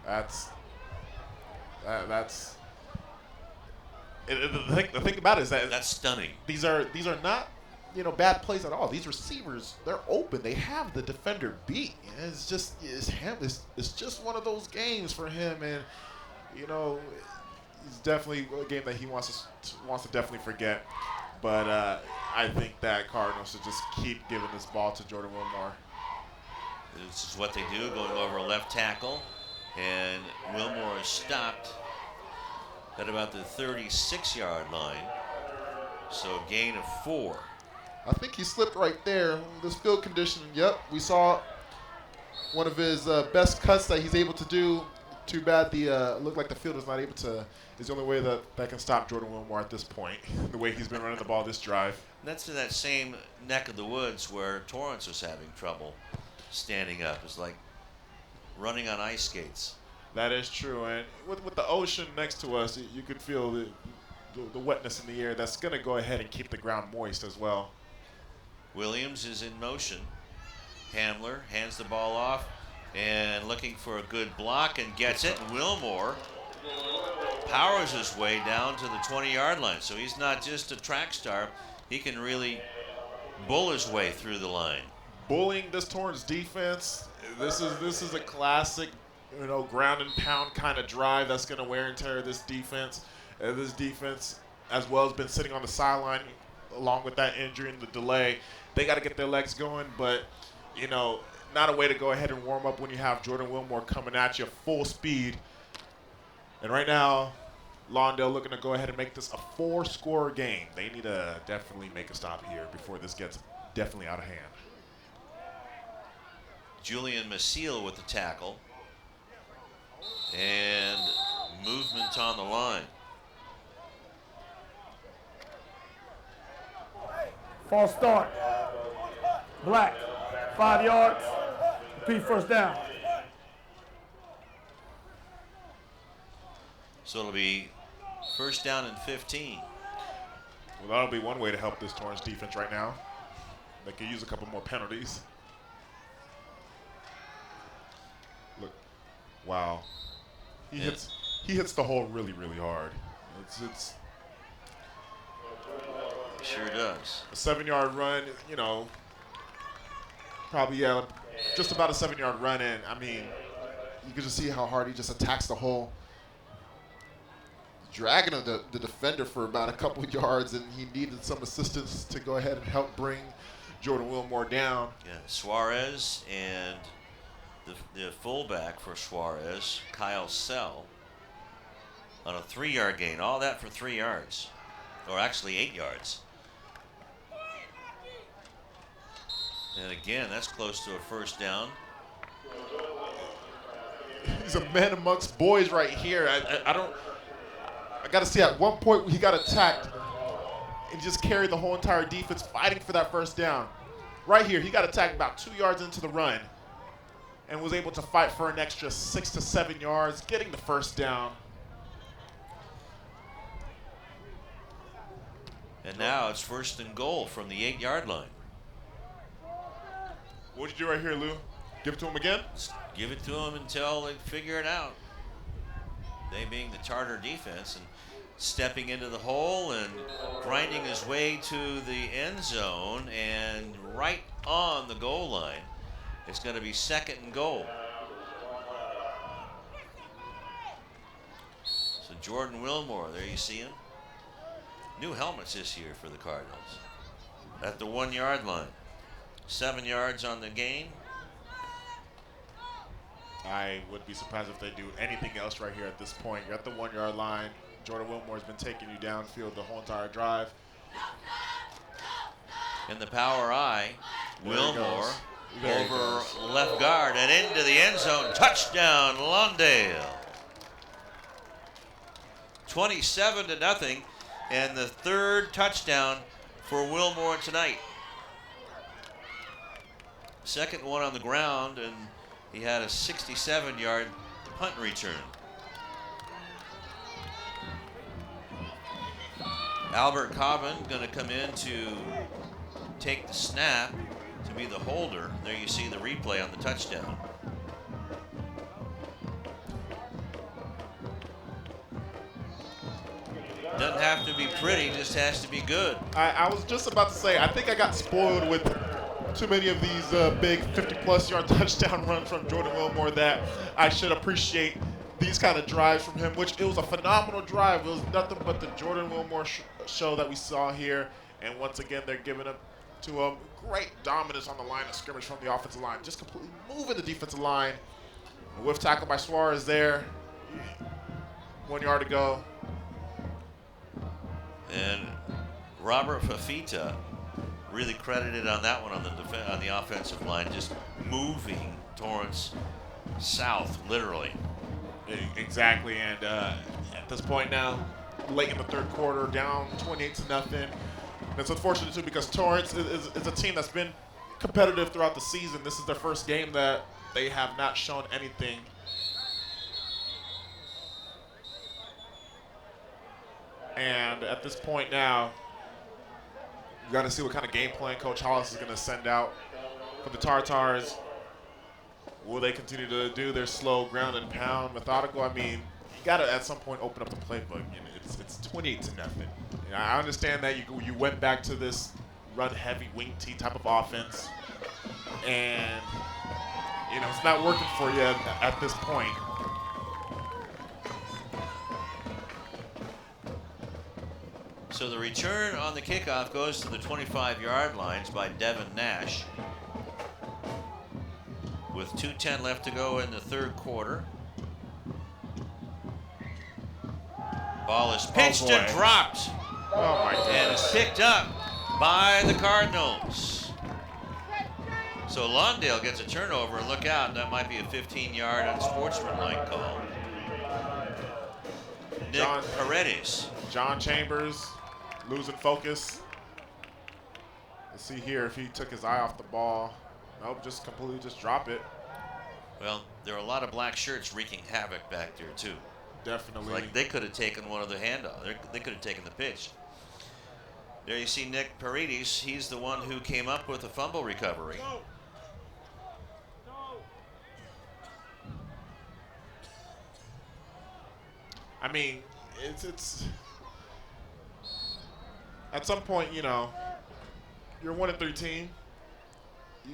Speaker 7: The thing about it is
Speaker 1: that's stunning.
Speaker 7: These are not, you know, bad plays at all. These receivers, they're open. They have the defender beat. It's just just one of those games for him, and you know, it's definitely a game that he wants to definitely forget. But I think that Cardinals should just keep giving this ball to Jordan Wilmore.
Speaker 1: This is what they do, going over a left tackle, and Wilmore is stopped at about the 36-yard line. So a gain of 4.
Speaker 2: I think he slipped right there. This field condition, yep. We saw one of his best cuts that he's able to do. Too bad looked like the field is not able to.
Speaker 7: Is the only way that can stop Jordan Wilmore at this point, the way he's been running the ball this drive.
Speaker 1: That's in that same neck of the woods where Torrance was having trouble standing up. It's like running on ice skates.
Speaker 7: That is true, and with the ocean next to us, you could feel the wetness in the air. That's going to go ahead and keep the ground moist as well.
Speaker 1: Williams is in motion. Hamler hands the ball off and looking for a good block and gets it. And Wilmore powers his way down to the 20-yard line. So he's not just a track star. He can really bull his way through the line.
Speaker 7: Bullying this Torrance defense. This is a classic, you know, ground and pound kind of drive that's going to wear and tear this defense. This defense, as well, has been sitting on the sideline along with that injury and the delay. They got to get their legs going, but, you know, not a way to go ahead and warm up when you have Jordan Wilmore coming at you full speed. And right now, Lawndale looking to go ahead and make this a 4-score game. They need to definitely make a stop here before this gets definitely out of hand.
Speaker 1: Julian Maciel with the tackle. And movement on the line.
Speaker 8: False start. Black. 5 yards. Repeat, 1st down.
Speaker 1: So it'll be 1st down and 15.
Speaker 7: Well, that'll be one way to help this Torrance defense right now. They could use a couple more penalties. Look, wow. He hits the hole really, really hard. It's
Speaker 1: Sure does.
Speaker 7: a 7-yard run, you know, probably, yeah, just about a 7-yard run. And, I mean, you can just see how hard he just attacks the hole. Dragging the defender for about a couple yards, and he needed some assistance to go ahead and help bring Jordan Wilmore down.
Speaker 1: Yeah, Suarez and the fullback for Suarez, Kyle Sell, on a 3-yard gain. All that for 3 yards, or actually 8 yards. And again, that's close to a first down.
Speaker 7: He's a man amongst boys right here. I got to see at one point he got attacked and just carried the whole entire defense fighting for that first down. Right here, he got attacked about 2 yards into the run and was able to fight for an extra 6 to 7 yards, getting the first down.
Speaker 1: And now it's 1st and goal from the 8-yard line.
Speaker 7: What'd you do right here, Lou? Give it to him again?
Speaker 1: Just give it to them until they figure it out. They being the Charter defense, and stepping into the hole and grinding his way to the end zone and right on the goal line. It's going to be 2nd and goal. So Jordan Wilmore, there you see him. New helmets this year for the Cardinals. At the 1-yard line. 7 yards on the gain.
Speaker 7: I would be surprised if they do anything else right here at this point. You're at the 1-yard line. Jordan Wilmore's been taking you downfield the whole entire drive.
Speaker 1: In the power eye,
Speaker 7: There
Speaker 1: Wilmore
Speaker 7: he
Speaker 1: over
Speaker 7: goes.
Speaker 1: left guard and into the end zone. Touchdown, Lawndale. 27-0, and the 3rd touchdown for Wilmore tonight. 2nd one on the ground, and he had a 67-yard punt return. Albert Cobbin going to come in to take the snap, to be the holder. There you see the replay on the touchdown. Doesn't have to be pretty, just has to be good.
Speaker 7: I was just about to say, I think I got spoiled with too many of these big 50-plus yard touchdown runs from Jordan Wilmore that I should appreciate these kind of drives from him, which it was a phenomenal drive. It was nothing but the Jordan Wilmore show that we saw here. And once again, they're giving up to him. Great dominance on the line of scrimmage from the offensive line. Just completely moving the defensive line. A whiff tackle by Suarez there. 1 yard to go.
Speaker 1: And Robert Fafita really credited on that one on the offensive line, just moving Torrance south, literally.
Speaker 7: Exactly, and at this point now, late in the 3rd quarter, down 28-0. It's unfortunate too because Torrance is a team that's been competitive throughout the season. This is their first game that they have not shown anything. And at this point now, you got to see what kind of game plan Coach Hollis is going to send out for the Tartars. Will they continue to do their slow ground and pound methodical? I mean, you got to at some point open up the playbook. You know, it's 28-0. You know, I understand that you went back to this run-heavy wing T type of offense, and you know it's not working for you at this point.
Speaker 1: So the return on the kickoff goes to the 25-yard lines by Devin Nash. With 2:10 left to go in the 3rd quarter. Ball is pitched and dropped.
Speaker 7: Oh my
Speaker 1: And
Speaker 7: goodness.
Speaker 1: it's picked up by the Cardinals. So Lawndale gets a turnover, and look out, that might be a 15-yard unsportsmanlike call. Nick Paredes.
Speaker 7: John Chambers losing focus. Let's see here if he took his eye off the ball. Nope, just completely just drop it.
Speaker 1: Well, there are a lot of black shirts wreaking havoc back there, too.
Speaker 7: Definitely.
Speaker 1: Like they could have taken one of the handoffs. They could have taken the pitch. There you see Nick Paredes. He's the one who came up with the fumble recovery.
Speaker 7: I mean, it's at some point, you know, you're a 1-3 team.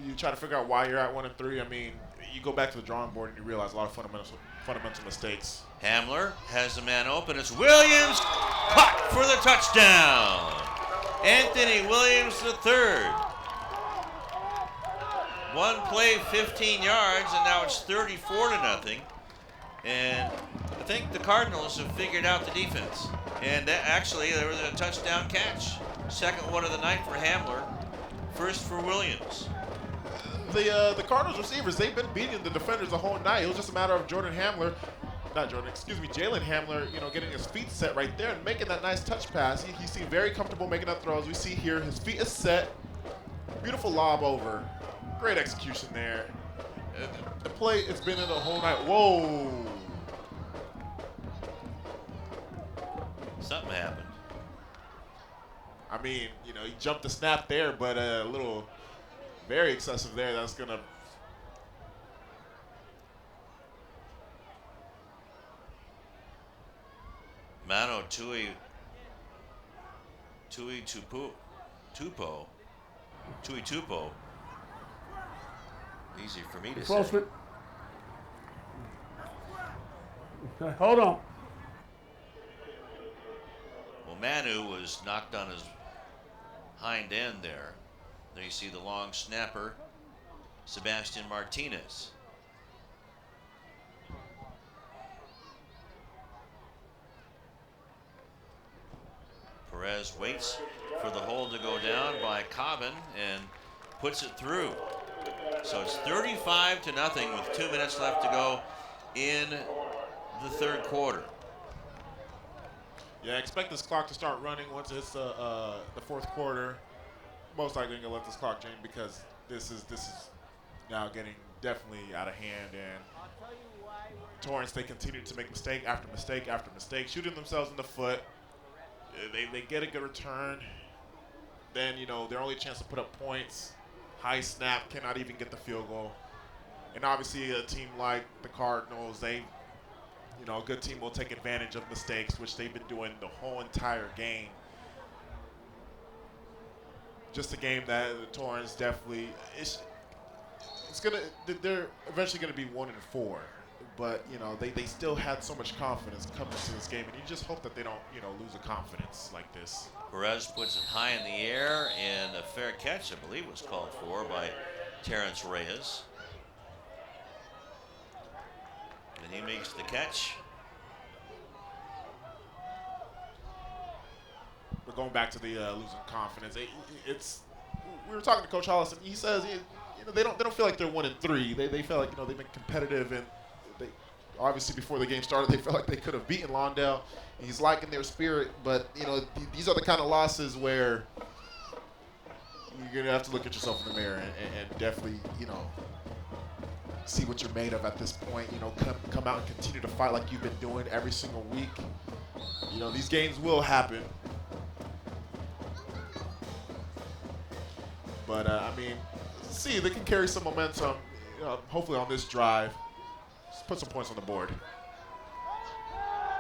Speaker 7: You try to figure out why you're at 1-3. I mean, you go back to the drawing board and you realize a lot of fundamental mistakes.
Speaker 1: Hamler has the man open. It's Williams, caught for the touchdown. Anthony Williams III. One play, 15 yards, and now it's 34-0. And I think the Cardinals have figured out the defense. And actually, there was a touchdown catch. Second one of the night for Hamler. First for Williams.
Speaker 7: The Cardinals receivers, they've been beating the defenders the whole night. It was just a matter of Jalen Hamler, you know, getting his feet set right there and making that nice touch pass. He seemed very comfortable making that throw. As we see here, his feet is set. Beautiful lob over. Great execution there. The play has been in the whole night. Whoa.
Speaker 1: Something happened.
Speaker 7: I mean, you know, he jumped the snap there, but a little very excessive there. That's going to
Speaker 1: Mano Tui Tupo. Easy for me to say.
Speaker 8: Hold on.
Speaker 1: Well, Manu was knocked on his hind end there. There you see the long snapper, Sebastian Martinez. Perez waits for the hold to go down by Cobbin and puts it through. So it's 35-0 with 2 minutes left to go in the third quarter.
Speaker 7: Yeah, expect this clock to start running once it's the fourth quarter. Most likely going to let this clock drain because this is now getting definitely out of hand. And Torrance, they continue to make mistake after mistake after mistake, shooting themselves in the foot. They get a good return. Then, you know, their only chance to put up points. High snap, cannot even get the field goal. And obviously a team like the Cardinals, a good team will take advantage of mistakes, which they've been doing the whole entire game. Just a game that the Torrance definitely they're eventually gonna be 1-4. But, you know, they still had so much confidence coming to this game, and you just hope that they don't, you know, lose a confidence like this.
Speaker 1: Perez puts it high in the air, and a fair catch, I believe, was called for by Terrence Reyes. And he makes the catch.
Speaker 7: We're going back to the losing confidence. We were talking to Coach Hollis, and he says, you know, they don't feel like they're 1-3. They feel like, you know, they've been competitive, and they obviously before the game started they felt like they could have beaten Lawndale. He's liking their spirit, but you know these are the kind of losses where you're gonna have to look at yourself in the mirror and definitely, you know, see what you're made of at this point. You know, come out and continue to fight like you've been doing every single week. You know, these games will happen. But, I mean, see, they can carry some momentum, hopefully on this drive. Just put some points on the board.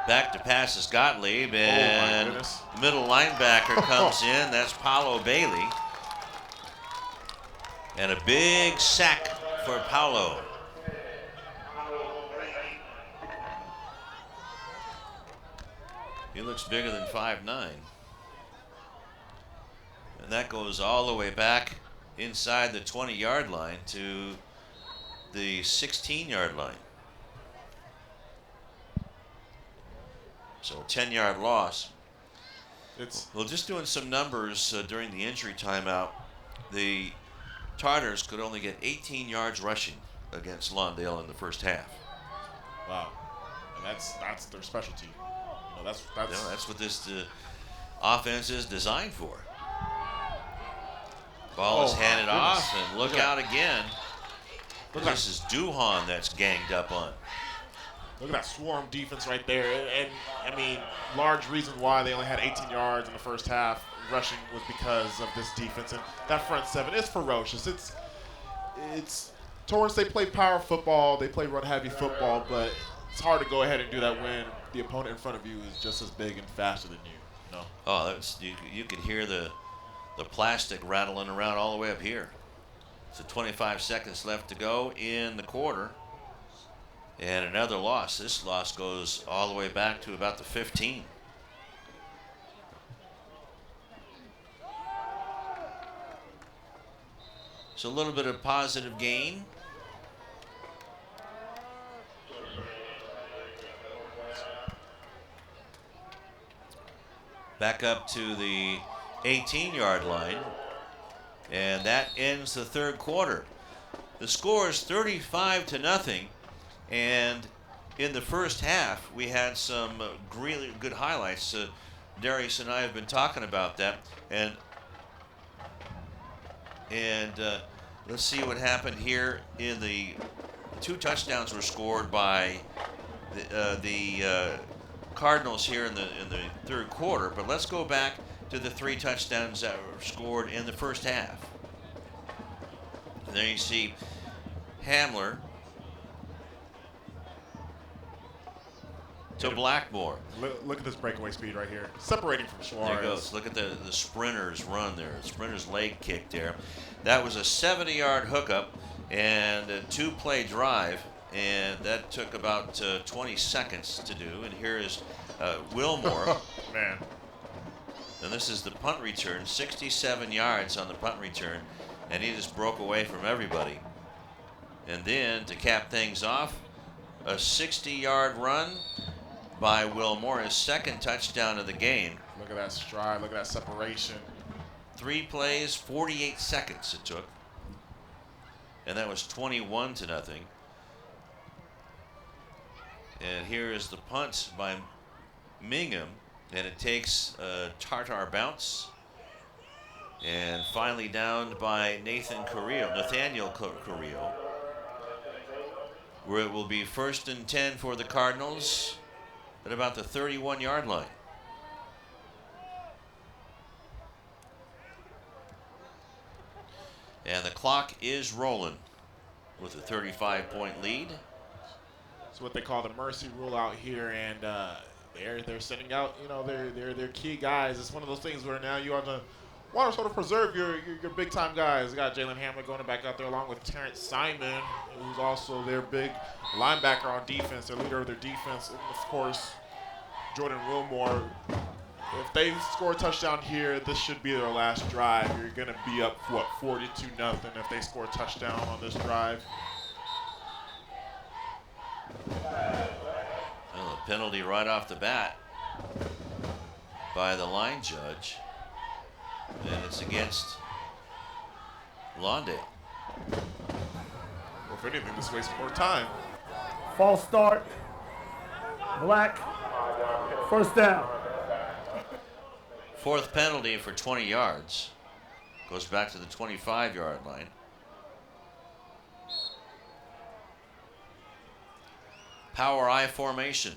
Speaker 1: Back to pass is Gottlieb, and middle linebacker comes in. That's Paulo Bailey. And a big sack for Paulo. He looks bigger than 5'9". And that goes all the way back inside the 20-yard line to the 16-yard line. So 10-yard loss. Well, just doing some numbers during the injury timeout, the Tartars could only get 18 yards rushing against Lawndale in the first half.
Speaker 7: Wow, and that's their specialty. You know,
Speaker 1: that's what this offense is designed for. Ball is handed off, and look out again. This is Duhan that's ganged up on.
Speaker 7: Look at that swarm defense right there. And I mean, large reason why they only had 18 yards in the first half rushing was because of this defense. And that front seven is ferocious. It's Torrance, they play power football, they play run-heavy football, but it's hard to go ahead and do that when the opponent in front of you is just as big and faster than you. No.
Speaker 1: Oh, you could hear the plastic rattling around all the way up here. So 25 seconds left to go in the quarter. And another loss. This loss goes all the way back to about the 15. So a little bit of positive gain. Back up to the 18-yard line. And that ends the third quarter. The score is 35-0. And in the first half, we had some really good highlights. Darius and I have been talking about that. And let's see what happened here. In the 2 touchdowns were scored by the Cardinals here in the third quarter. But let's go back to the 3 touchdowns that were scored in the first half. And there you see Hamler to Blackmore.
Speaker 7: Look at this breakaway speed right here. Separating from Suarez.
Speaker 1: There it goes. Look at the sprinter's run there. The sprinter's leg kick there. That was a 70-yard hookup and a 2-play drive. And that took about 20 seconds to do. And here is Wilmore.
Speaker 7: Man.
Speaker 1: And this is the punt return. 67 yards on the punt return. And he just broke away from everybody. And then to cap things off, a 60-yard run by Wilmore, his second touchdown of the game.
Speaker 7: Look at that stride. Look at that separation.
Speaker 1: 3 plays, 48 seconds it took. And that was 21-0. And here is the punt by Mingham. And it takes a Tartar bounce. And finally downed by Nathaniel Carrillo. Where it will be 1st and 10 for the Cardinals at about the 31-yard line. And the clock is rolling with a 35-point lead.
Speaker 7: It's what they call the mercy rule out here, and they're sending out, you know, their key guys. It's one of those things where now you want to sort of preserve your big time guys. You got Jalen Hamler going back out there along with Terrence Simon, who's also their big linebacker on defense, their leader of their defense, and of course Jordan Wilmore. If they score a touchdown here, this should be their last drive. You're going to be up, 42-0 if they score a touchdown on this drive.
Speaker 1: Well, a penalty right off the bat by the line judge. And it's against Lawndale.
Speaker 7: Well, if anything, this wastes more time.
Speaker 8: False start. Black. First down.
Speaker 1: 4th penalty for 20 yards. Goes back to the 25-yard line. Power I formation.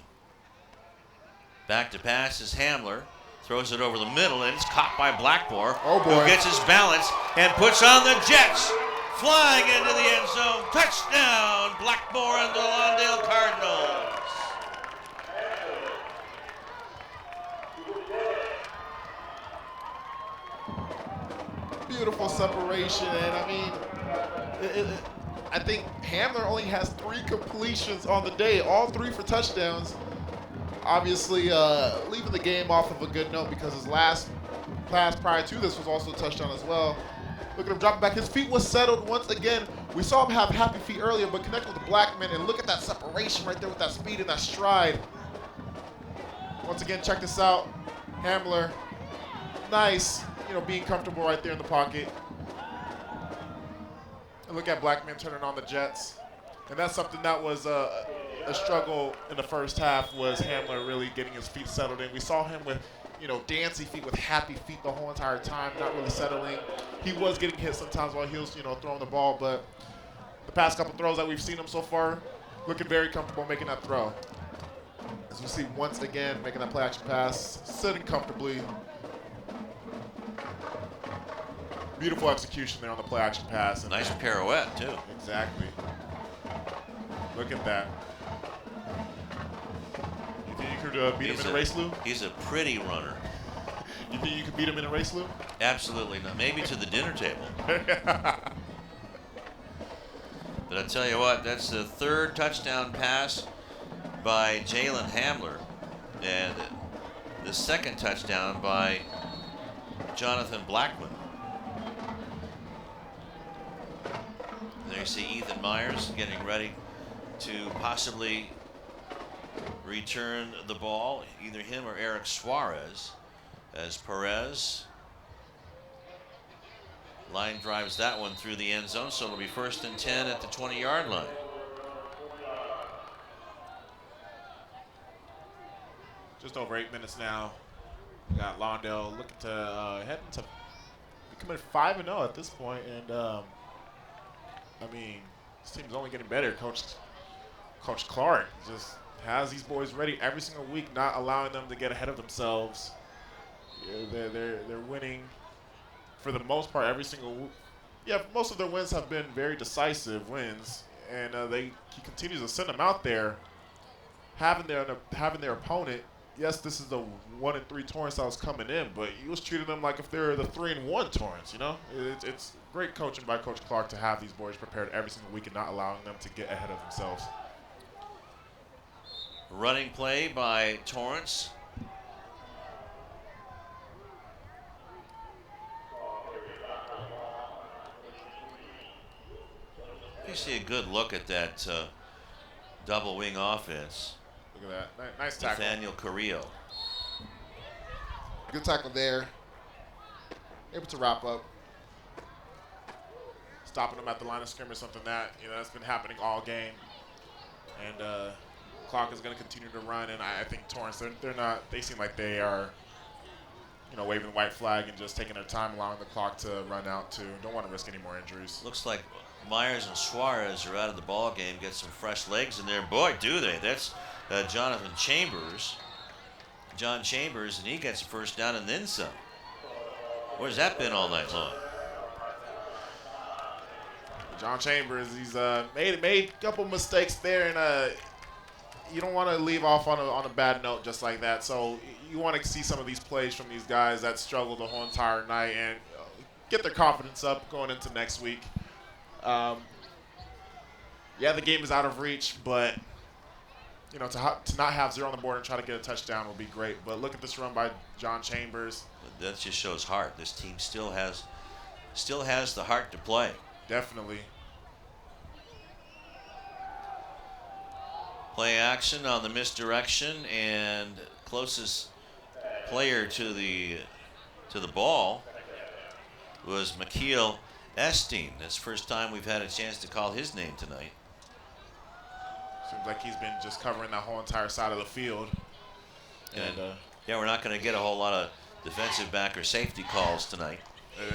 Speaker 1: Back to pass is Hamler. Throws it over the middle, and it's caught by Blackmore.
Speaker 7: Oh, boy.
Speaker 1: Who gets his balance and puts on the Jets. Flying into the end zone. Touchdown, Blackmore and the Lawndale Cardinals.
Speaker 2: Beautiful separation, and I mean, I think Hamler only has 3 completions on the day, all 3 for touchdowns. Obviously, leaving the game off of a good note because his last pass prior to this was also a touchdown as well. Look at him dropping back. His feet was settled once again. We saw him have happy feet earlier, but connect with the Blackman, and look at that separation right there with that speed and that stride. Once again, check this out. Hamler, nice, you know, being comfortable right there in the pocket. And look at Blackman turning on the Jets. And that's something that was a struggle in the first half, was Hamler really getting his feet settled in. We saw him with, you know, dancing feet, with happy feet the whole entire time, not really settling. He was getting hit sometimes while he was, you know, throwing the ball, but the past couple throws that we've seen him so far, looking very comfortable making that throw. As we see once again, making that play action pass, sitting comfortably. Beautiful execution there on the play action pass. And
Speaker 1: Nice pirouette, too.
Speaker 2: Exactly. Look at that. You think you could beat him in a race, Lou?
Speaker 1: He's a pretty runner.
Speaker 7: You think you could beat him in a race, Lou?
Speaker 1: Absolutely not. Maybe to the dinner table. But I tell you what, that's the third touchdown pass by Jalen Hamler, and the second touchdown by Jonathan Blackman. There you see Ethan Myers getting ready to possibly return the ball, either him or Eric Suarez, as Perez line drives that one through the end zone, so it'll be 1st and 10 at the 20-yard line.
Speaker 7: Just over 8 minutes now. We got Lawndale looking to head into becoming 5-0 at this point, and I mean, this team's only getting better. Coach Clark just has these boys ready every single week, not allowing them to get ahead of themselves. Yeah, they're winning for the most part every single. Yeah, most of their wins have been very decisive wins, and he continues to send them out there, having their opponent. Yes, this is the 1-3 Torrance that was coming in, but he was treating them like if they're the 3-1 Torrance. You know, it's great coaching by Coach Clark to have these boys prepared every single week and not allowing them to get ahead of themselves.
Speaker 1: Running play by Torrance. You see a good look at that double wing offense.
Speaker 7: Look at that. Nice tackle.
Speaker 1: Nathaniel Carrillo.
Speaker 2: Good tackle there. Able to wrap up.
Speaker 7: Stopping them at the line of scrimmage, something that that's been happening all game. And Clark is going to continue to run, and I think Torrance, they seem like they are, waving the white flag and just taking their time, allowing the clock to run out too. Don't want to risk any more injuries.
Speaker 1: Looks like Myers and Suarez are out of the ball game. Get some fresh legs in there. Boy, do they. That's Jonathan Chambers. John Chambers, and he gets a first down and then some. Where's that been all night long?
Speaker 7: John Chambers, he's made a couple mistakes there, and you don't want to leave off on a bad note just like that. So you want to see some of these plays from these guys that struggled the whole entire night and get their confidence up going into next week. Yeah, the game is out of reach, but to not have 0 on the board and try to get a touchdown would be great. But look at this run by John Chambers.
Speaker 1: That just shows heart. This team still has the heart to play.
Speaker 7: Definitely.
Speaker 1: Play action on the misdirection, and closest player to the ball was Makeel Esteen. That's the first time we've had a chance to call his name tonight.
Speaker 7: Seems like he's been just covering that whole entire side of the field.
Speaker 1: And yeah, we're not going to get a whole lot of defensive back or safety calls tonight.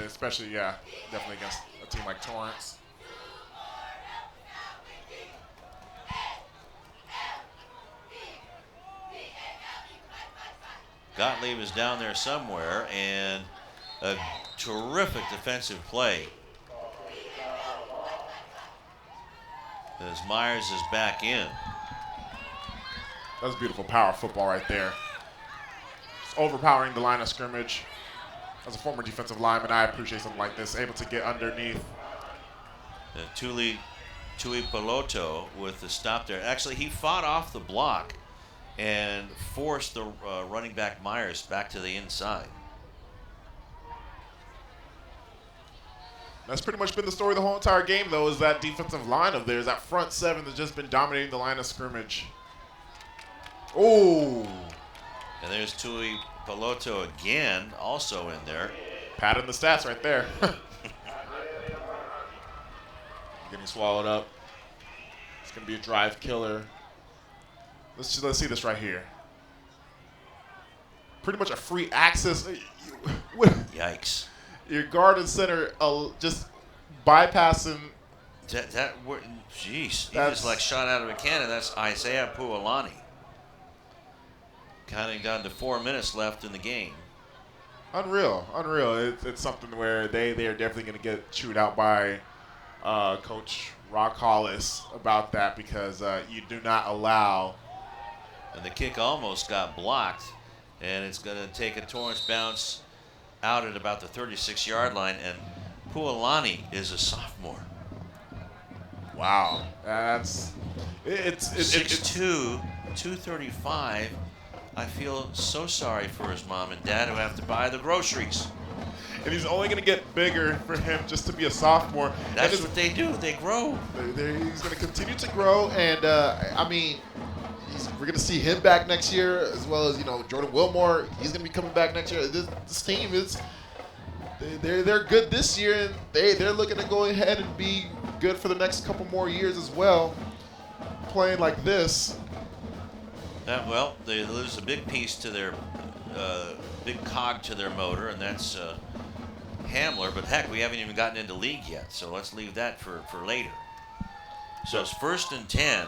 Speaker 7: Especially, yeah, definitely against a team like Torrance.
Speaker 1: Gottlieb is down there somewhere, and a terrific defensive play as Myers is back in.
Speaker 7: That was beautiful power football right there. Just overpowering the line of scrimmage. As a former defensive lineman, I appreciate something like this, able to get underneath.
Speaker 1: Tuli Peloto with the stop there. Actually, he fought off the block and forced the running back Myers back to the inside.
Speaker 7: That's pretty much been the story of the whole entire game, though, is that defensive line of theirs, that front seven that's just been dominating the line of scrimmage. Oh!
Speaker 1: And there's Tuli Peloto again, also in there.
Speaker 7: Padding the stats right there. Getting swallowed up. It's going to be a drive killer. Let's see this right here. Pretty much a free access.
Speaker 1: Yikes.
Speaker 7: Your guard and center just bypassing.
Speaker 1: Jeez, he just like shot out of a cannon. That's Isaiah Puolani. Counting down to 4 minutes left in the game.
Speaker 7: Unreal. It's something where they are definitely going to get chewed out by Coach Rock Hollis about that, because you do not allow.
Speaker 1: And the kick almost got blocked, and it's going to take a Torrance bounce out at about the 36-yard line, and Puolani is a sophomore.
Speaker 7: Wow, it's
Speaker 1: 6'2", 235. I feel so sorry for his mom and dad who have to buy the groceries.
Speaker 7: and he's only going to get bigger for him just to be a sophomore.
Speaker 1: That's what they do. They grow.
Speaker 2: He's going to continue to grow, and I mean, we're going to see him back next year, as well as Jordan Wilmore. He's going to be coming back next year. This team is they're good this year, and they're looking to go ahead and be good for the next couple more years as well. Playing like this.
Speaker 1: Well, they lose a big piece to their big cog to their motor, and that's Hamler. But heck, we haven't even gotten into league yet, so let's leave that for later. So it's 1st and 10,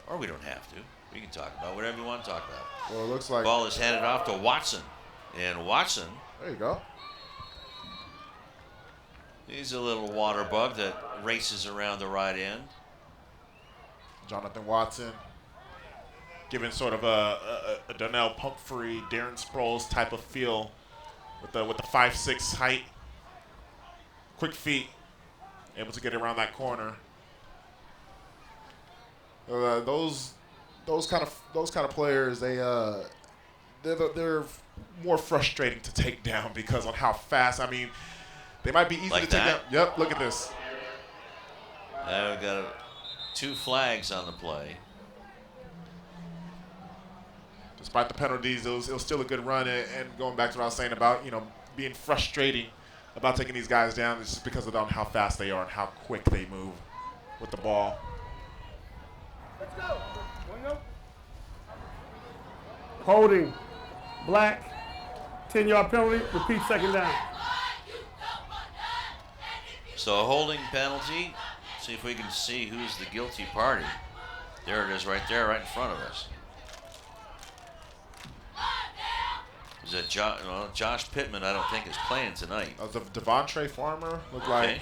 Speaker 1: or we don't have to. We can talk about whatever you want to talk about.
Speaker 2: Well, it looks like
Speaker 1: Ball is handed off to Watson, and Watson.
Speaker 2: There you go.
Speaker 1: He's a little water bug that races around the right end.
Speaker 7: Jonathan Watson, given sort of a Donnell Pumphrey, Darren Sproles type of feel, with the 5'6" height, quick feet, able to get around that corner. Those kind of players, they're more frustrating to take down because on how fast. I mean, they might be easy
Speaker 1: Like
Speaker 7: to take
Speaker 1: that?
Speaker 7: down. Yep, look at this.
Speaker 1: Now we've got 2 flags on the play.
Speaker 7: Despite the penalties, it was still a good run. And going back to what I was saying about being frustrating about taking these guys down, it's just because of how fast they are and how quick they move with the ball.
Speaker 8: Let's go. Holding. Black. 10-yard penalty. Repeat second down.
Speaker 1: So a holding penalty. See if we can see who's the guilty party. There it is right there, right in front of us. Is that Josh Pittman? I don't think is playing tonight.
Speaker 7: Devontre Farmer looked like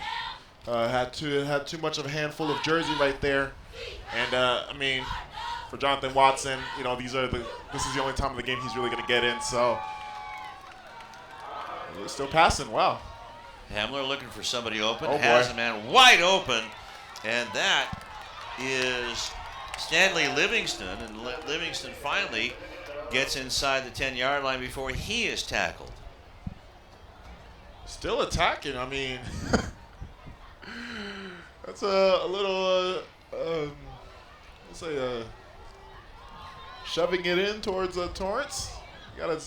Speaker 1: Okay.
Speaker 7: had too much of a handful of jersey right there, and I mean, for Jonathan Watson, this is the only time of the game he's really going to get in. So he's still passing. Wow.
Speaker 1: Hamler looking for somebody open.
Speaker 7: Oh,
Speaker 1: has
Speaker 7: boy.
Speaker 1: a man wide open, and that is Stanley Livingston. And Livingston finally gets inside the 10-yard line before he is tackled.
Speaker 7: Still attacking. I mean, that's a little, let's say, shoving it in towards Torrance. You gotta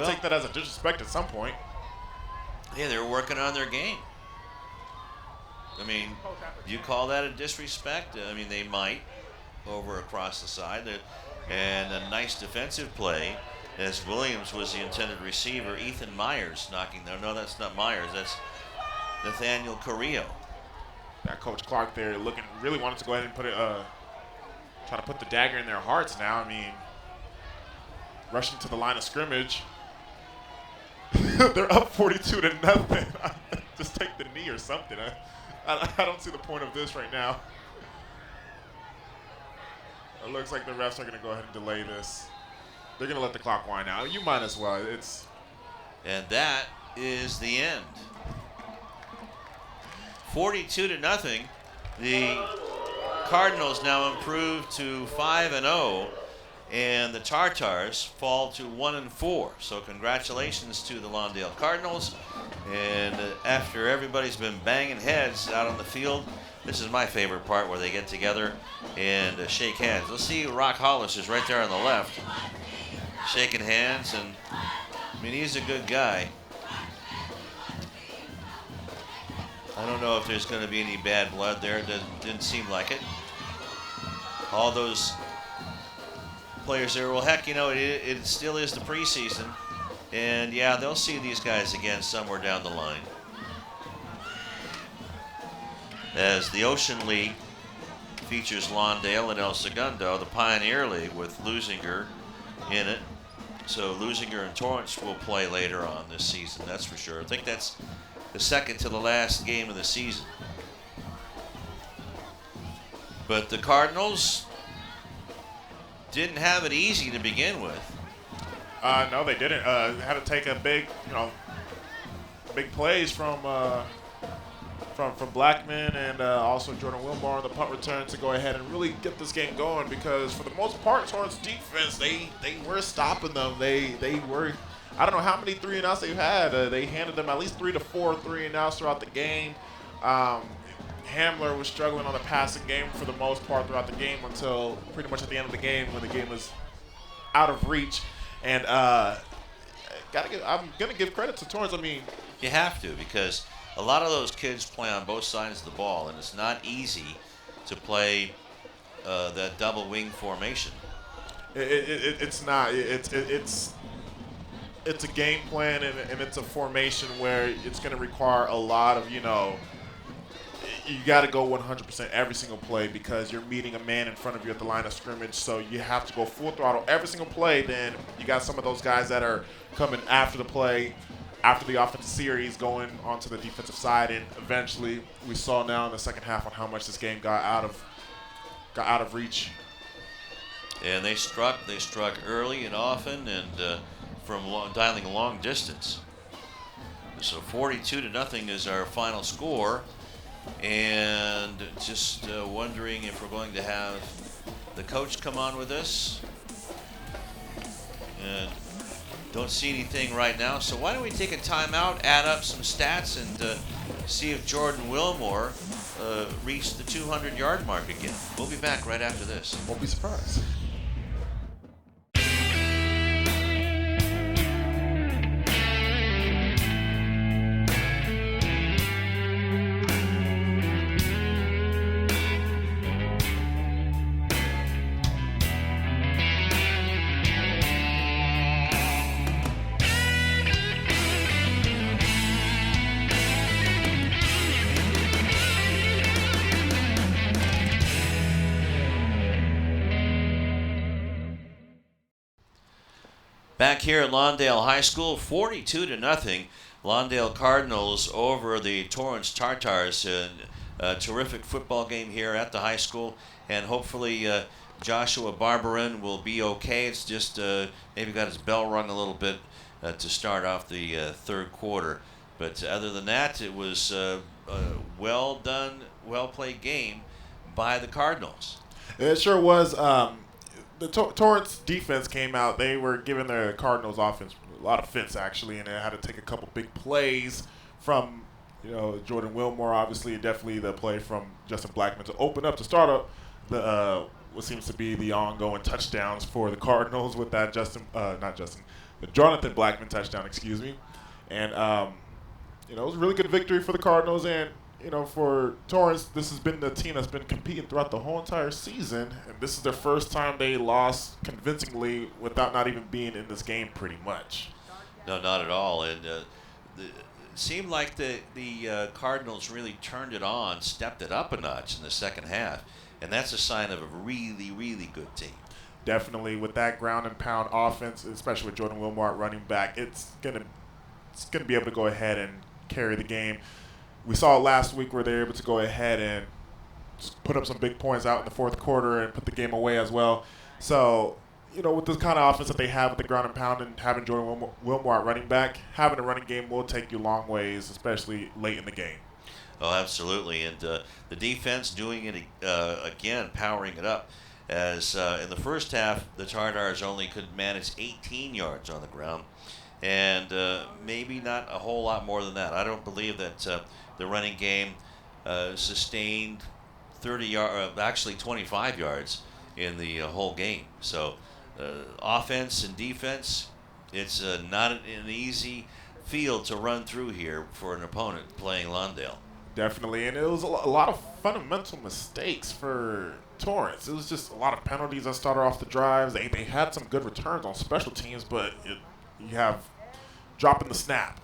Speaker 7: take that as a disrespect at some point.
Speaker 1: Yeah, they're working on their game. I mean, do you call that a disrespect? I mean, they might over across the side. And a nice defensive play as Williams was the intended receiver. Ethan Myers knocking there. No, that's not Myers. That's Nathaniel Carrillo.
Speaker 7: Yeah, Coach Clark there really wanted to go ahead and try to put the dagger in their hearts now. I mean, rushing to the line of scrimmage. They're up 42-0. Just take the knee or something. I don't see the point of this right now. It looks like the refs are going to go ahead and delay this. They're going to let the clock wind out. You might as well.
Speaker 1: And that is the end. 42-0. The Cardinals now improve to 5-0, and the Tartars fall to 1-4. So congratulations to the Lawndale Cardinals. And after everybody's been banging heads out on the field, this is my favorite part where they get together and shake hands. Let's see, Rock Hollis is right there on the left, shaking hands, and I mean, he's a good guy. I don't know if there's going to be any bad blood there. It didn't seem like it. All those players there, well, heck, it still is the preseason. And, yeah, they'll see these guys again somewhere down the line. As the Ocean League features Lawndale and El Segundo, the Pioneer League with Lusinger in it. So Lusinger and Torrance will play later on this season, that's for sure. I think that's the second to the last game of the season. But the Cardinals didn't have it easy to begin with.
Speaker 7: No, they didn't. Had to take a big, big plays from Blackman and also Jordan Wilmore on the punt return to go ahead and really get this game going, because for the most part, Torrance defense, they were stopping them. They were, I don't know how many 3-and-outs they've had. They handed them at least 3 to 4 3-and-outs throughout the game. Hamler was struggling on the passing game for the most part throughout the game until pretty much at the end of the game when the game was out of reach. And I'm going to give credit to Torrance. I mean,
Speaker 1: you have to, because a lot of those kids play on both sides of the ball, and it's not easy to play that double wing formation.
Speaker 7: It's not. It's a game plan, and it's a formation where it's going to require a lot of, you got to go 100% every single play, because you're meeting a man in front of you at the line of scrimmage, so you have to go full throttle every single play. Then you got some of those guys that are coming after the play, after the offensive series, going onto the defensive side, and eventually we saw now in the second half on how much this game got out of reach.
Speaker 1: And they struck early and often, and from dialing a long distance. So 42-0 is our final score. And just wondering if we're going to have the coach come on with us. And don't see anything right now. So why don't we take a timeout, add up some stats, and see if Jordan Wilmore reached the 200-yard mark again. We'll be back right after this.
Speaker 7: Won't be surprised.
Speaker 1: Back here at Lawndale High School, 42-0. Lawndale Cardinals over the Torrance Tartars. A terrific football game here at the high school, and hopefully Joshua Barberin will be okay. It's just maybe got his bell rung a little bit to start off the third quarter. But other than that, it was a well done, well played game by the Cardinals.
Speaker 7: It sure was. The Torrance defense came out. They were giving the Cardinals offense a lot of fits, actually, and they had to take a couple big plays from, Jordan Wilmore, obviously, definitely the play from Justin Blackman to open up, to start up the what seems to be the ongoing touchdowns for the Cardinals with that the Jonathan Blackman touchdown, excuse me. And, it was a really good victory for the Cardinals, and for Torrance, this has been the team that's been competing throughout the whole entire season, and this is their first time they lost convincingly without not even being in this game, pretty much.
Speaker 1: No, not at all. And it seemed like the Cardinals really turned it on, stepped it up a notch in the second half, and that's a sign of a really, really good team.
Speaker 7: Definitely, with that ground and pound offense, especially with Jordan Wilmore at running back, it's gonna be able to go ahead and carry the game. We saw it last week where they were able to go ahead and put up some big points out in the fourth quarter and put the game away as well. So, with this kind of offense that they have with the ground and pound and having Jordan Wilmore at running back, having a running game will take you long ways, especially late in the game.
Speaker 1: Oh, absolutely. And the defense doing it again, powering it up. As in the first half, the Tartars only could manage 18 yards on the ground. And maybe not a whole lot more than that. I don't believe that the running game sustained 25 yards in the whole game. So offense and defense, it's not an easy field to run through here for an opponent playing Lawndale.
Speaker 7: Definitely, and it was a lot of fundamental mistakes for Torrance. It was just a lot of penalties that started off the drives. They had some good returns on special teams, but you have dropping the snap,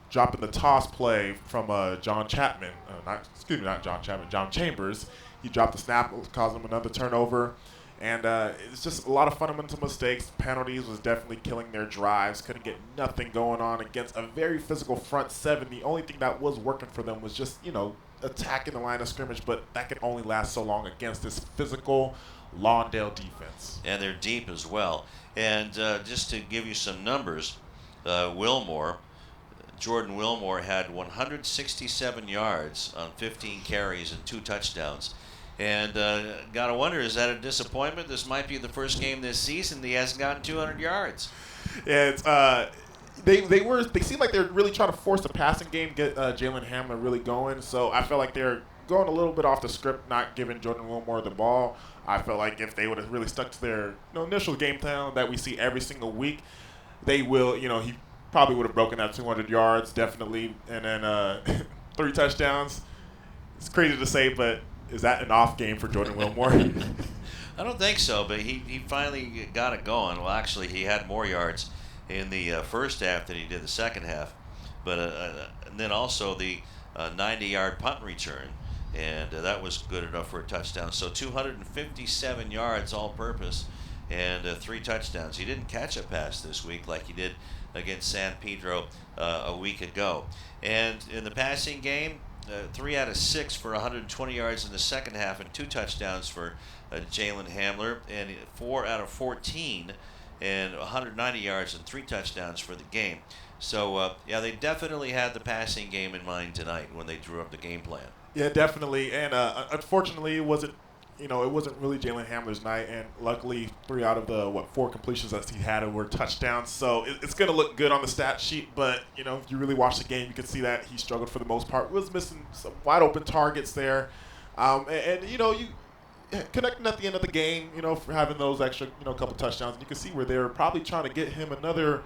Speaker 7: dropping the toss play from John Chambers. He dropped the snap, caused him another turnover. And it's just a lot of fundamental mistakes. Penalties was definitely killing their drives. Couldn't get nothing going on against a very physical front seven. The only thing that was working for them was just, attacking the line of scrimmage, but that can only last so long against this physical Lawndale defense.
Speaker 1: And they're deep as well. And just to give you some numbers, Jordan Wilmore had 167 yards on 15 carries and 2 touchdowns. And gotta wonder, is that a disappointment? This might be the first game this season that he hasn't gotten 200 yards.
Speaker 7: Yeah, it's they seem like they're really trying to force the passing game, get Jalen Hamler really going. So I felt like they're going a little bit off the script, not giving Jordan Wilmore the ball. I felt like if they would have really stuck to their initial game plan that we see every single week, they will. He probably would have broken that 200 yards definitely, and then 3 touchdowns. It's crazy to say, but is that an off game for Jordan Wilmore?
Speaker 1: I don't think so, but he finally got it going. Well, actually, he had more yards in the first half than he did the second half, but and then also the 90-yard punt return, and that was good enough for a touchdown. So 257 yards all-purpose and 3 touchdowns. He didn't catch a pass this week like he did against San Pedro a week ago. And in the passing game, 3 out of 6 for 120 yards in the second half and 2 touchdowns for Jalen Hamler, and 4 out of 14 and 190 yards and 3 touchdowns for the game. So, they definitely had the passing game in mind tonight when they drew up the game plan.
Speaker 7: Yeah, definitely. And unfortunately, it wasn't really Jalen Hamler's night. And luckily, 3 out of the 4 completions that he had were touchdowns. So it's going to look good on the stat sheet. But if you really watch the game, you can see that he struggled for the most part. Was missing some wide open targets there, you connecting at the end of the game, for having those extra, couple touchdowns. And you can see where they're probably trying to get him another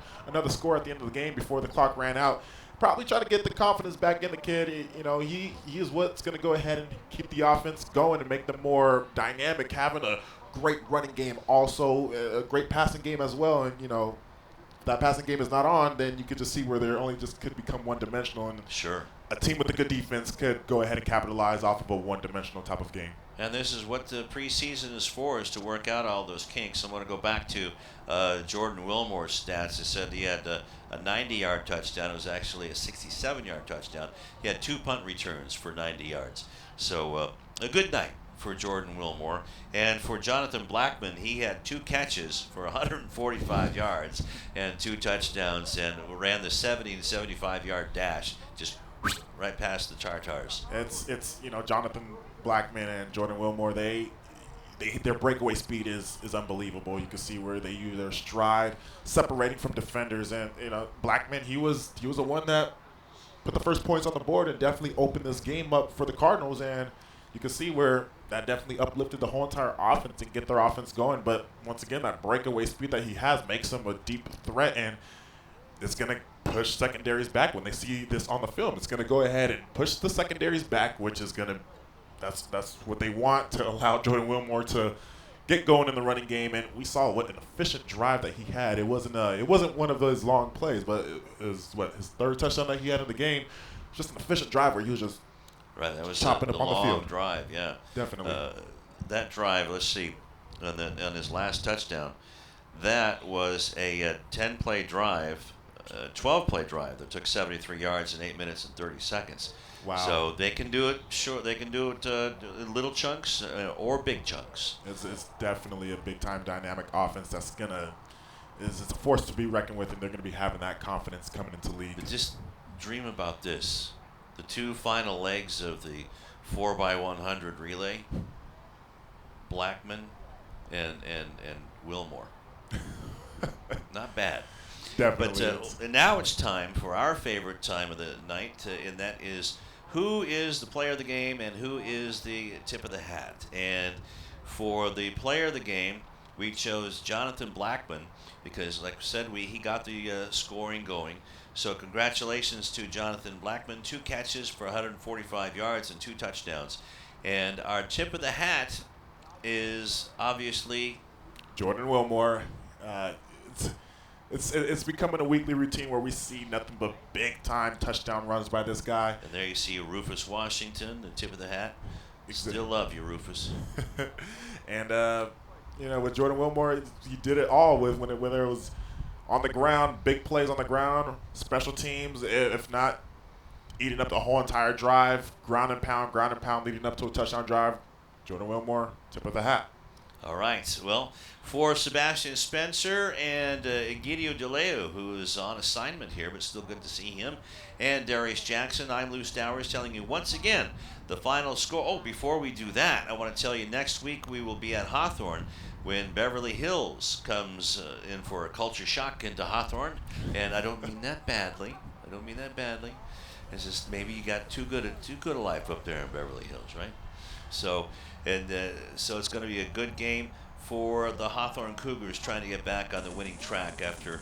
Speaker 7: score at the end of the game before the clock ran out. Probably try to get the confidence back in the kid. He is what's going to go ahead and keep the offense going and make them more dynamic, having a great running game, also a great passing game as well. And, if that passing game is not on, then you could just see where they're only just could become one-dimensional. And
Speaker 1: sure,
Speaker 7: a team with a good defense could go ahead and capitalize off of a one-dimensional type of game.
Speaker 1: And this is what the preseason is for, is to work out all those kinks. I'm going to go back to Jordan Wilmore's stats. It said he had a 90-yard touchdown. It was actually a 67-yard touchdown. He had 2 punt returns for 90 yards. So a good night for Jordan Wilmore. And for Jonathan Blackman, he had 2 catches for 145 yards and 2 touchdowns, and ran the 70 and 75-yard dash just right past the Tartars.
Speaker 7: It's Jonathan Blackman and Jordan Wilmore, their breakaway speed is unbelievable. You can see where they use their stride, separating from defenders. And Blackman, he was the one that put the first points on the board and definitely opened this game up for the Cardinals. And you can see where that definitely uplifted the whole entire offense and get their offense going. But once again, that breakaway speed that he has makes him a deep threat, and it's going to push secondaries back when they see this on the film. It's going to go ahead and push the secondaries back, which is going to That's what they want, to allow Jordan Wilmore to get going in the running game. And we saw what an efficient drive that he had. It wasn't one of those long plays, but it was his 3rd touchdown that he had in the game. Just an efficient drive where he was just
Speaker 1: that was
Speaker 7: chopping up on the field.
Speaker 1: Drive, yeah,
Speaker 7: definitely.
Speaker 1: That drive. Let's see, on his last touchdown, that was a 10-play drive, 12-play drive that took 73 yards in 8 minutes and 30 seconds.
Speaker 7: Wow.
Speaker 1: So they can do it short. They can do it in little chunks or big chunks.
Speaker 7: It's definitely a big-time dynamic offense that's it's a force to be reckoned with, and they're going to be having that confidence coming into league.
Speaker 1: But just dream about this: the 2 final legs of the 4x100 relay, Blackman and Wilmore. Not bad.
Speaker 7: Definitely.
Speaker 1: But now it's time for our favorite time of the night, and that is who is the player of the game and who is the tip of the hat. And for the player of the game, we chose Jonathan Blackman because, like I said, he got the scoring going. So congratulations to Jonathan Blackman. 2 catches for 145 yards and 2 touchdowns. And our tip of the hat is obviously
Speaker 7: Jordan Wilmore. It's becoming a weekly routine where we see nothing but big-time touchdown runs by this guy.
Speaker 1: And there you see Rufus Washington, the tip of the hat. We still love you, Rufus.
Speaker 7: And, with Jordan Wilmore, he did it all whether it was on the ground, big plays on the ground, special teams, if not eating up the whole entire drive, ground and pound, leading up to a touchdown drive. Jordan Wilmore, tip of the hat.
Speaker 1: All right. Well, for Sebastian Spencer and Egidio DeLeo, who is on assignment here, but still good to see him, and Darius Jackson, I'm Lou Stowers telling you once again the final score. Oh, before we do that, I want to tell you next week we will be at Hawthorne when Beverly Hills comes in for a culture shock into Hawthorne, and I don't mean that badly. I don't mean that badly. It's just maybe you got too good a life up there in Beverly Hills, right? So it's going to be a good game for the Hawthorne Cougars trying to get back on the winning track after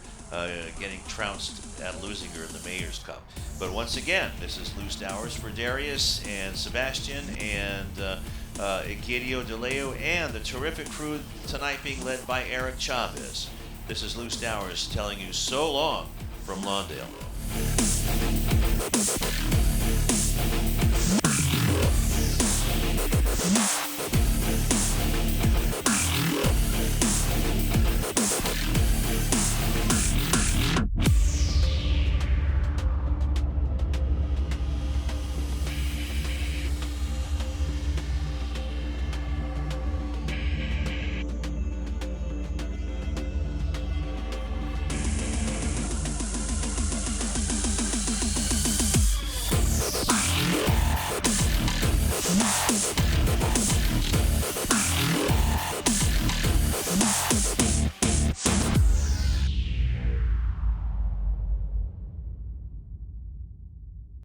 Speaker 1: getting trounced at Lusinger in the Mayor's Cup. But once again, this is Lou Stowers for Darius and Sebastian and Egidio DeLeo and the terrific crew tonight being led by Eric Chavez. This is Lou Stowers telling you so long from Lawndale.